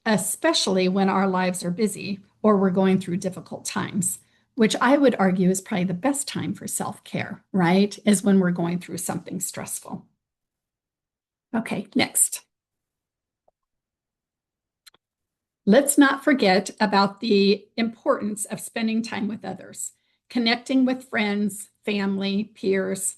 especially when our lives are busy or we're going through difficult times, which I would argue is probably the best time for self-care, right? Is when we're going through something stressful. Okay, next. Let's not forget about the importance of spending time with others, connecting with friends, family, peers.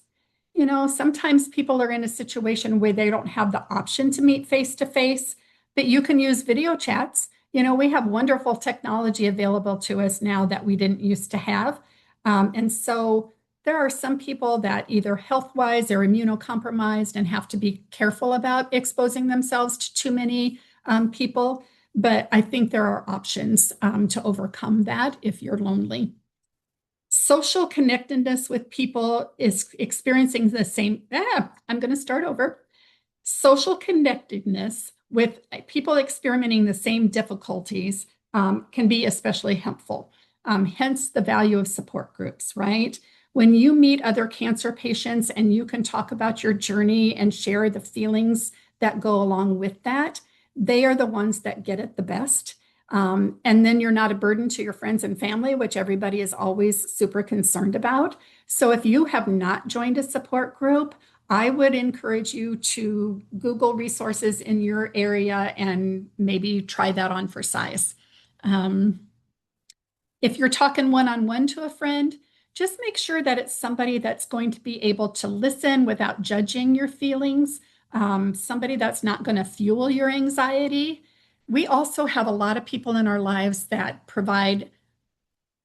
You know, sometimes people are in a situation where they don't have the option to meet face to face, but you can use video chats. You know, we have wonderful technology available to us now that we didn't used to have. And so there are some people that either health-wise are immunocompromised and have to be careful about exposing themselves to too many people. But I think there are options to overcome that if you're lonely. Social connectedness with people is experiencing the same. I'm going to start over. Social connectedness with people experiencing the same difficulties can be especially helpful. Hence the value of support groups, right? When you meet other cancer patients and you can talk about your journey and share the feelings that go along with that, they are the ones that get it the best. And then you're not a burden to your friends and family, which everybody is always super concerned about. So if you have not joined a support group, I would encourage you to Google resources in your area and maybe try that on for size. If you're talking one-on-one to a friend, just make sure that it's somebody that's going to be able to listen without judging your feelings, somebody that's not going to fuel your anxiety. We also have a lot of people in our lives that provide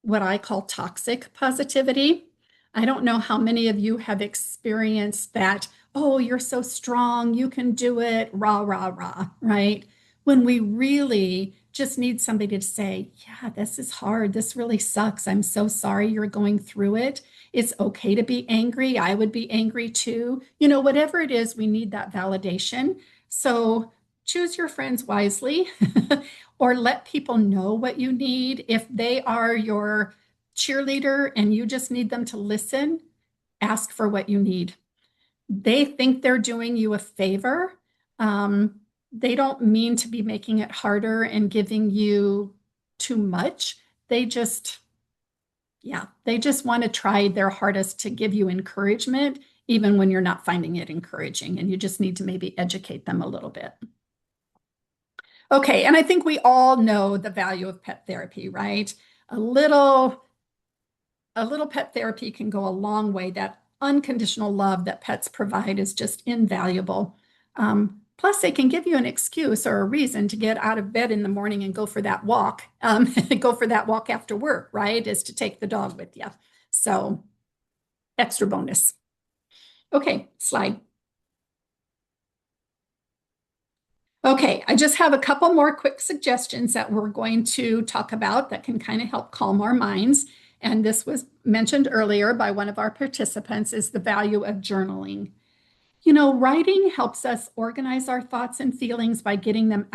what I call toxic positivity. I don't know how many of you have experienced that, oh, you're so strong, you can do it, rah, rah, rah, right? When we really just need somebody to say, yeah, this is hard. This really sucks. I'm so sorry you're going through it. It's okay to be angry. I would be angry too. You know, whatever it is, we need that validation. So choose your friends wisely or let people know what you need. If they are your cheerleader and you just need them to listen, ask for what you need. They think they're doing you a favor. They don't mean to be making it harder and giving you too much. They just want to try their hardest to give you encouragement, even when you're not finding it encouraging, and you just need to maybe educate them a little bit. Okay, and I think we all know the value of pet therapy, right? A little pet therapy can go a long way. That unconditional love that pets provide is just invaluable. Plus, they can give you an excuse or a reason to get out of bed in the morning and go for that walk. Go for that walk after work, right? Is to take the dog with you. So, extra bonus. Okay, slide. Okay, I just have a couple more quick suggestions that we're going to talk about that can kind of help calm our minds. And this was mentioned earlier by one of our participants, is the value of journaling. You know, writing helps us organize our thoughts and feelings by getting them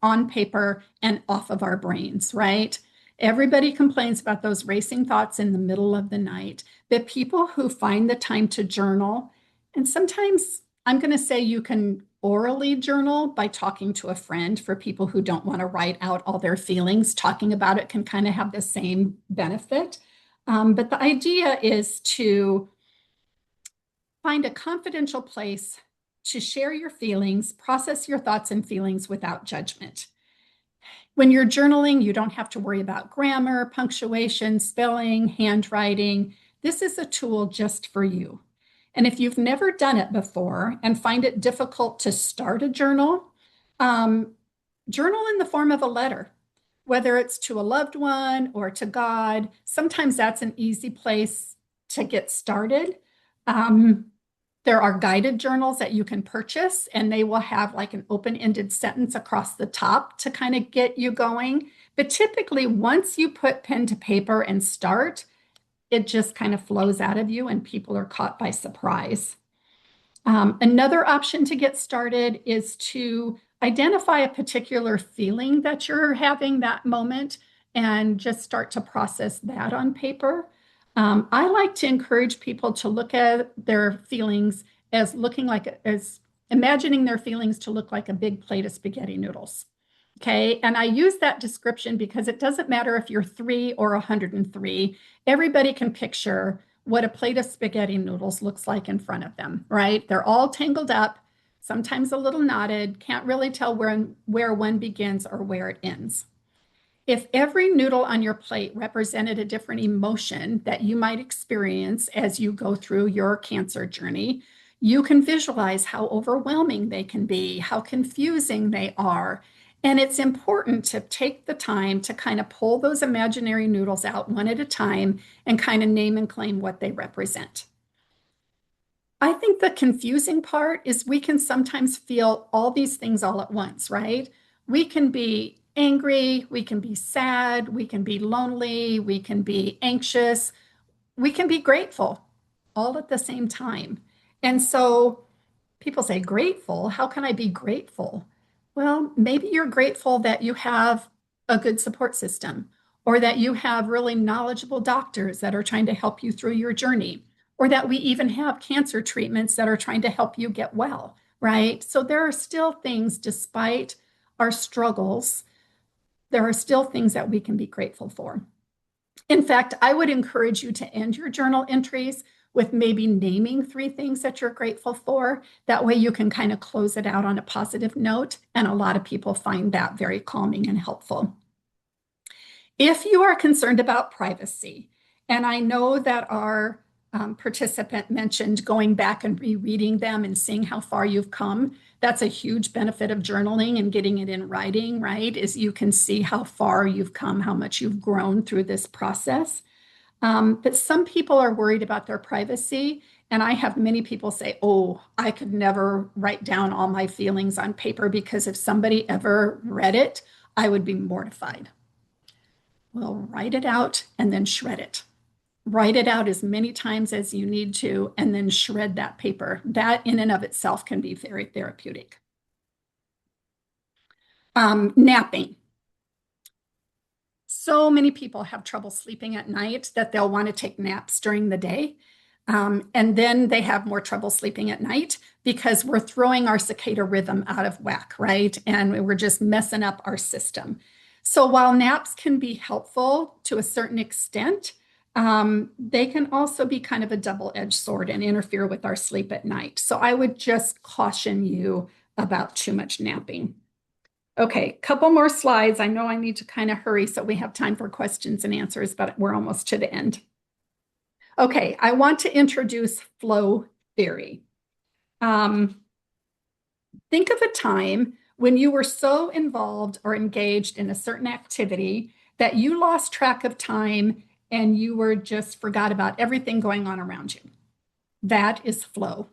on paper and off of our brains, right? Everybody complains about those racing thoughts in the middle of the night, but people who find the time to journal, and sometimes I'm going to say you can orally journal by talking to a friend. For people who don't want to write out all their feelings, talking about it can kind of have the same benefit. But the idea is to find a confidential place to share your feelings, process your thoughts and feelings without judgment. When you're journaling, you don't have to worry about grammar, punctuation, spelling, handwriting. This is a tool just for you. And if you've never done it before and find it difficult to start a journal, journal in the form of a letter, whether it's to a loved one or to God. Sometimes that's an easy place to get started. There are guided journals that you can purchase, and they will have like an open-ended sentence across the top to kind of get you going. But typically, once you put pen to paper and start, it just kind of flows out of you and people are caught by surprise. Another option to get started is to identify a particular feeling that you're having that moment and just start to process that on paper. I like to encourage people to look at their feelings as imagining their feelings to look like a big plate of spaghetti noodles. Okay. And I use that description because it doesn't matter if you're 3 or 103. Everybody can picture what a plate of spaghetti noodles looks like in front of them, right? They're all tangled up, sometimes a little knotted, can't really tell where one begins or where it ends. If every noodle on your plate represented a different emotion that you might experience as you go through your cancer journey, you can visualize how overwhelming they can be, how confusing they are. And it's important to take the time to kind of pull those imaginary noodles out one at a time and kind of name and claim what they represent. I think the confusing part is we can sometimes feel all these things all at once, right? We can be angry, we can be sad, we can be lonely, we can be anxious, we can be grateful all at the same time. And so people say, grateful? How can I be grateful? Well, maybe you're grateful that you have a good support system, or that you have really knowledgeable doctors that are trying to help you through your journey, or that we even have cancer treatments that are trying to help you get well, right? So there are still things, despite our struggles, there are still things that we can be grateful for. In fact, I would encourage you to end your journal entries with maybe naming 3 things that you're grateful for. That way you can kind of close it out on a positive note. And a lot of people find that very calming and helpful. If you are concerned about privacy, and I know that our participant mentioned going back and rereading them and seeing how far you've come. That's a huge benefit of journaling and getting it in writing, right? Is you can see how far you've come, how much you've grown through this process. But some people are worried about their privacy. And I have many people say, oh, I could never write down all my feelings on paper because if somebody ever read it, I would be mortified. Well, write it out and then shred it. Write it out as many times as you need to, and then shred that paper. That in and of itself can be very therapeutic. Napping. So many people have trouble sleeping at night that they'll want to take naps during the day. And then they have more trouble sleeping at night because we're throwing our circadian rhythm out of whack, right? And we're just messing up our system. So while naps can be helpful to a certain extent, they can also be kind of a double-edged sword and interfere with our sleep at night. So I would just caution you about too much napping. Okay, couple more slides. I know I need to kind of hurry so we have time for questions and answers, but we're almost to the end. Okay, I want to introduce flow theory. Think of a time when you were so involved or engaged in a certain activity that you lost track of time and you were just forgot about everything going on around you. That is flow.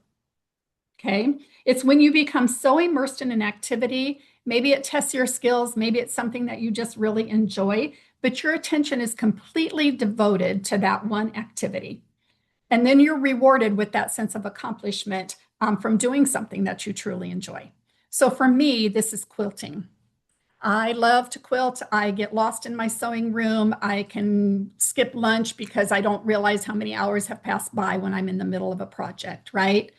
Okay. It's when you become so immersed in an activity, maybe it tests your skills, maybe it's something that you just really enjoy, but your attention is completely devoted to that one activity. And then you're rewarded with that sense of accomplishment from doing something that you truly enjoy. So for me, this is quilting. I love to quilt. I get lost in my sewing room. I can skip lunch because I don't realize how many hours have passed by when I'm in the middle of a project, right?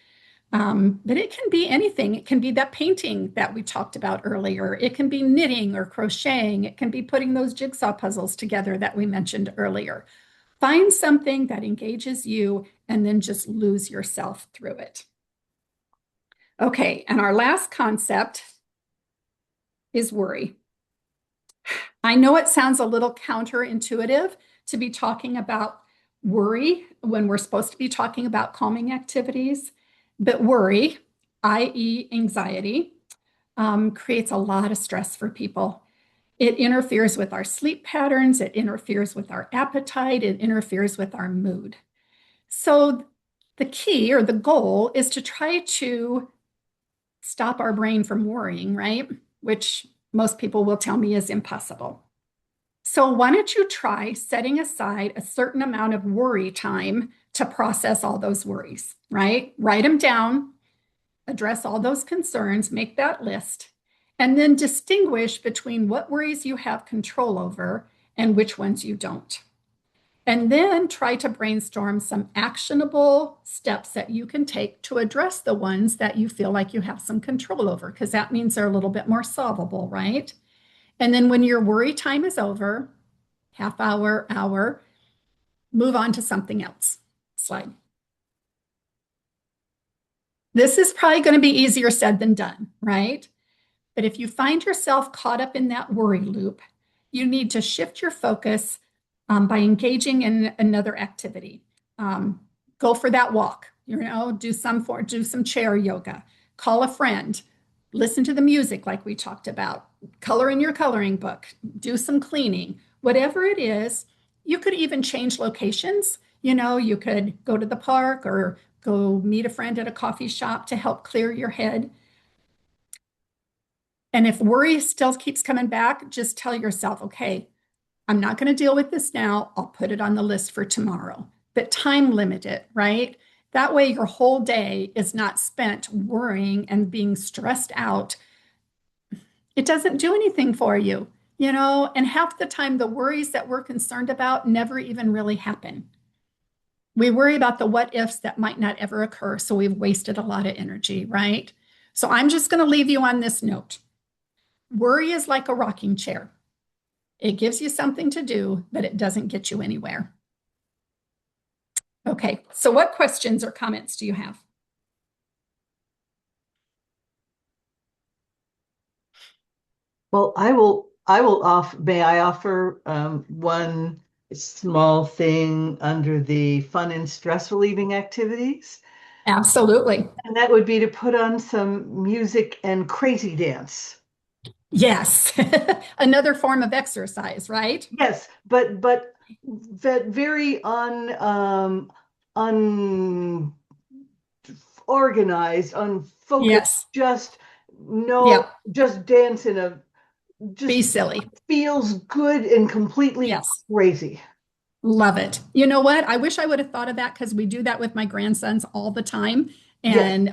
But it can be anything. It can be that painting that we talked about earlier. It can be knitting or crocheting. It can be putting those jigsaw puzzles together that we mentioned earlier. Find something that engages you and then just lose yourself through it. Okay, and our last concept is worry. I know it sounds a little counterintuitive to be talking about worry when we're supposed to be talking about calming activities, but worry, i.e. anxiety, creates a lot of stress for people. It interferes with our sleep patterns, it interferes with our appetite, it interferes with our mood. So the key or the goal is to try to stop our brain from worrying, right? Which most people will tell me is impossible. So, why don't you try setting aside a certain amount of worry time to process all those worries, right? Write them down, address all those concerns, make that list, and then distinguish between what worries you have control over and which ones you don't. And then try to brainstorm some actionable steps that you can take to address the ones that you feel like you have some control over, because that means they're a little bit more solvable, right? And then when your worry time is over, half hour, hour, move on to something else. Slide. This is probably going to be easier said than done, right? But if you find yourself caught up in that worry loop, you need to shift your focus by engaging in another activity. Go for that walk, do some chair yoga, call a friend, listen to the music like we talked about, color in your coloring book, do some cleaning, whatever it is. You could even change locations. You could go to the park or go meet a friend at a coffee shop to help clear your head. And if worry still keeps coming back, just tell yourself, okay, I'm not going to deal with this now. I'll put it on the list for tomorrow, but time limit it, right? That way your whole day is not spent worrying and being stressed out. It doesn't do anything for you, and half the time the worries that we're concerned about never even really happen. We worry about the what ifs that might not ever occur, so we've wasted a lot of energy, right? So I'm just going to leave you on this note. Worry is like a rocking chair. It gives you something to do, but it doesn't get you anywhere. Okay, so what questions or comments do you have? Well, may I offer one small thing under the fun and stress relieving activities? Absolutely. And that would be to put on some music and crazy dance. Yes, another form of exercise, right? Yes, but that very unorganized, unfocused, Yes. just Yep. just dance in a Be silly. feels good and completely Yes. crazy. Love it. You know what? I wish I would have thought of that because we do that with my grandsons all the time. Yes.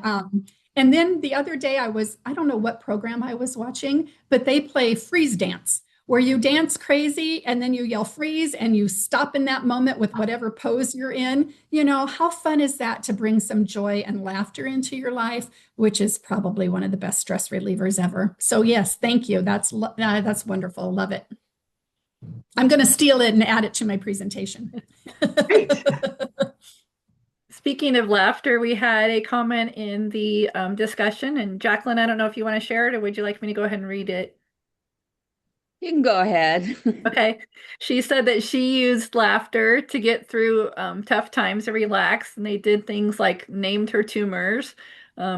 And then the other day I don't know what program I was watching, but they play freeze dance where you dance crazy and then you yell freeze and you stop in that moment with whatever pose you're in. How fun is that to bring some joy and laughter into your life, which is probably one of the best stress relievers ever. So yes, thank you. That's wonderful. Love it. I'm going to steal it and add it to my presentation. Great. Speaking of laughter, we had a comment in the discussion, and Jacqueline, I don't know if you want to share it or would you like me to go ahead and read it? You can go ahead. Okay. She said that she used laughter to get through tough times and relax, and they did things like named her tumors.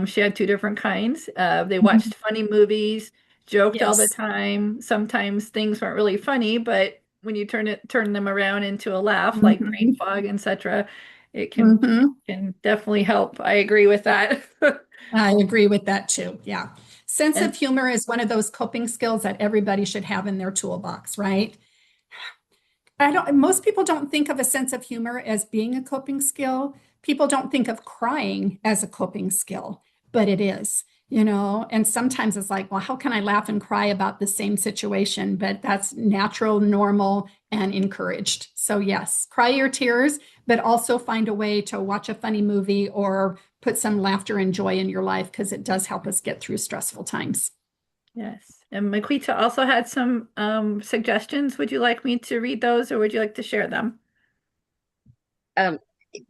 She had two different kinds. They watched funny movies, joked all the Yes. time. Sometimes things weren't really funny, but when you turn them around into a laugh, like brain fog, etc., it can definitely help. I agree with that. I agree with that too. Yeah. Sense And of humor is one of those coping skills that everybody should have in their toolbox, right? Most people don't think of a sense of humor as being a coping skill. People don't think of crying as a coping skill, but it is, and sometimes it's like, well, how can I laugh and cry about the same situation? But that's natural, normal, and encouraged. So yes, cry your tears, but also find a way to watch a funny movie or put some laughter and joy in your life because it does help us get through stressful times. yes. And Maquita also had some suggestions. Would you like me to read those or would you like to share them? Um,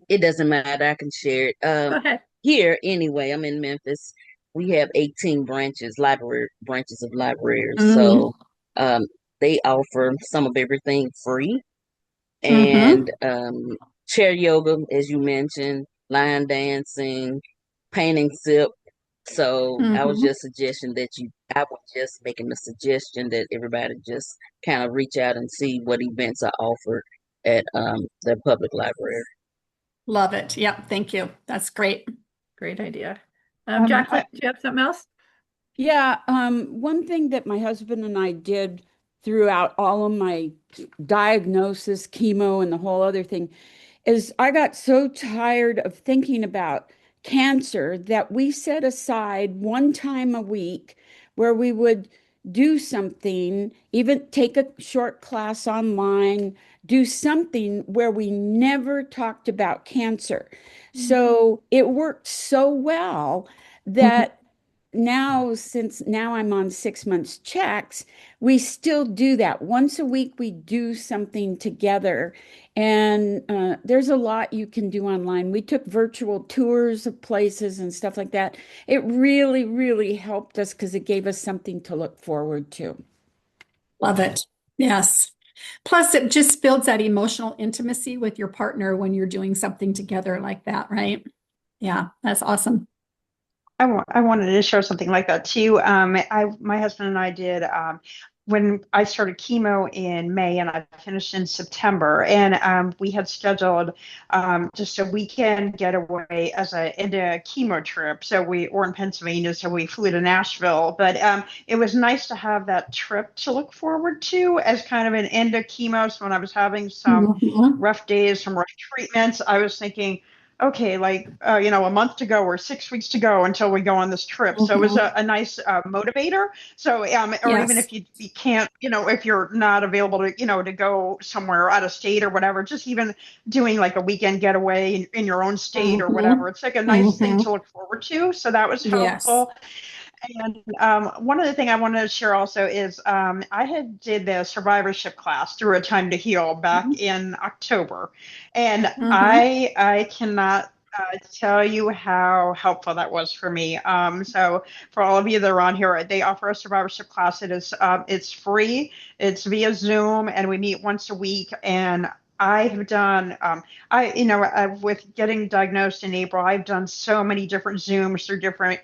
it doesn't matter. I can share it. Go ahead. Here, anyway, I'm in Memphis. We have 18 branches of libraries. So they offer some of everything free. And chair yoga, as you mentioned, line dancing, painting sip. So I was just I was just making a suggestion that everybody just kind of reach out and see what events are offered at the public library. Love it. Yep. Thank you. That's great. Great idea. Um, Jacqueline, I, do you have something else? Yeah, one thing that my husband and I did throughout all of my diagnosis, chemo, and the whole other thing is I got so tired of thinking about cancer that we set aside one time a week where we would do something, even take a short class online, do something where we never talked about cancer. So it worked so well that now, since now I'm on 6 months checks, we still do that. Once a week, we do something together. And there's a lot you can do online. We took virtual tours of places and stuff like that. It really, really helped us because it gave us something to look forward to. Love it. Yes. Plus, it just builds that emotional intimacy with your partner when you're doing something together like that, right? Yeah, that's awesome. I wanted to share something like that too. My husband and I did when I started chemo in May and I finished in September, and we had scheduled just a weekend getaway as a into a chemo trip. So we were in Pennsylvania, so we flew to Nashville. But it was nice to have that trip to look forward to as kind of an end of chemo. So when I was having some Mhm. rough days, some rough treatments, I was thinking, okay, like, a month to go or 6 weeks to go until we go on this trip. So it was Mhm. a nice motivator. So, or even Yes. if you can't, if you're not available to, to go somewhere out of state or whatever, just even doing like a weekend getaway in your own state or whatever. Mhm. It's like a nice thing Mhm. to look forward to. So that was Yes. helpful. And one other thing I wanted to share also is I had did the survivorship class through A Time to Heal back in October, and Mhm. I cannot tell you how helpful that was for me. So for all of you that are on here, they offer a survivorship class. It's free. It's via Zoom, and we meet once a week. And I have done with getting diagnosed in April, I've done so many different Zooms through different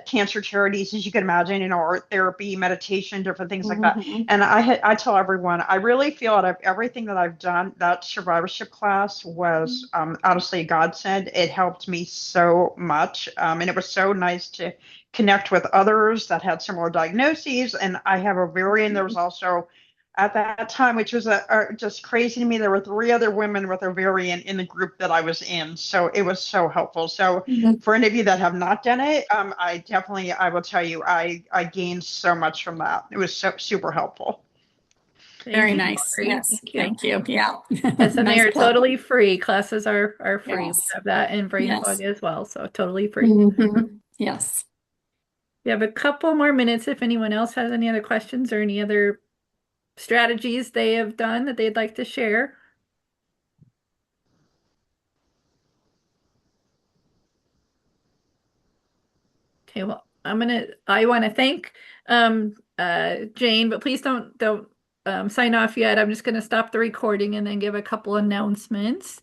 cancer charities, as you can imagine, art therapy, meditation, different things like that. Mhm. And I tell everyone, I really feel out of everything that I've done, that survivorship class was honestly a godsend. It helped me so much. And it was so nice to connect with others that had similar diagnoses. And I have ovarian. There was also at that time, which was just crazy to me. There were three other women with ovarian in the group that I was in. So it was so helpful. So Mhm. for any of you that have not done it, I will tell you, I gained so much from that. It was so super helpful. Thank Very you, nice. Lori. Yes. Thank you. Thank you. Yeah. Yes, and they Nice are plug. totally free. Classes are free. We Yes. have that in Brain Fog Yes. as well, so totally free. Yes. We have a couple more minutes if anyone else has any other questions or any other strategies they have done that they'd like to share. Okay, well, I want to thank Jane, but please don't sign off yet. I'm just going to stop the recording and then give a couple announcements.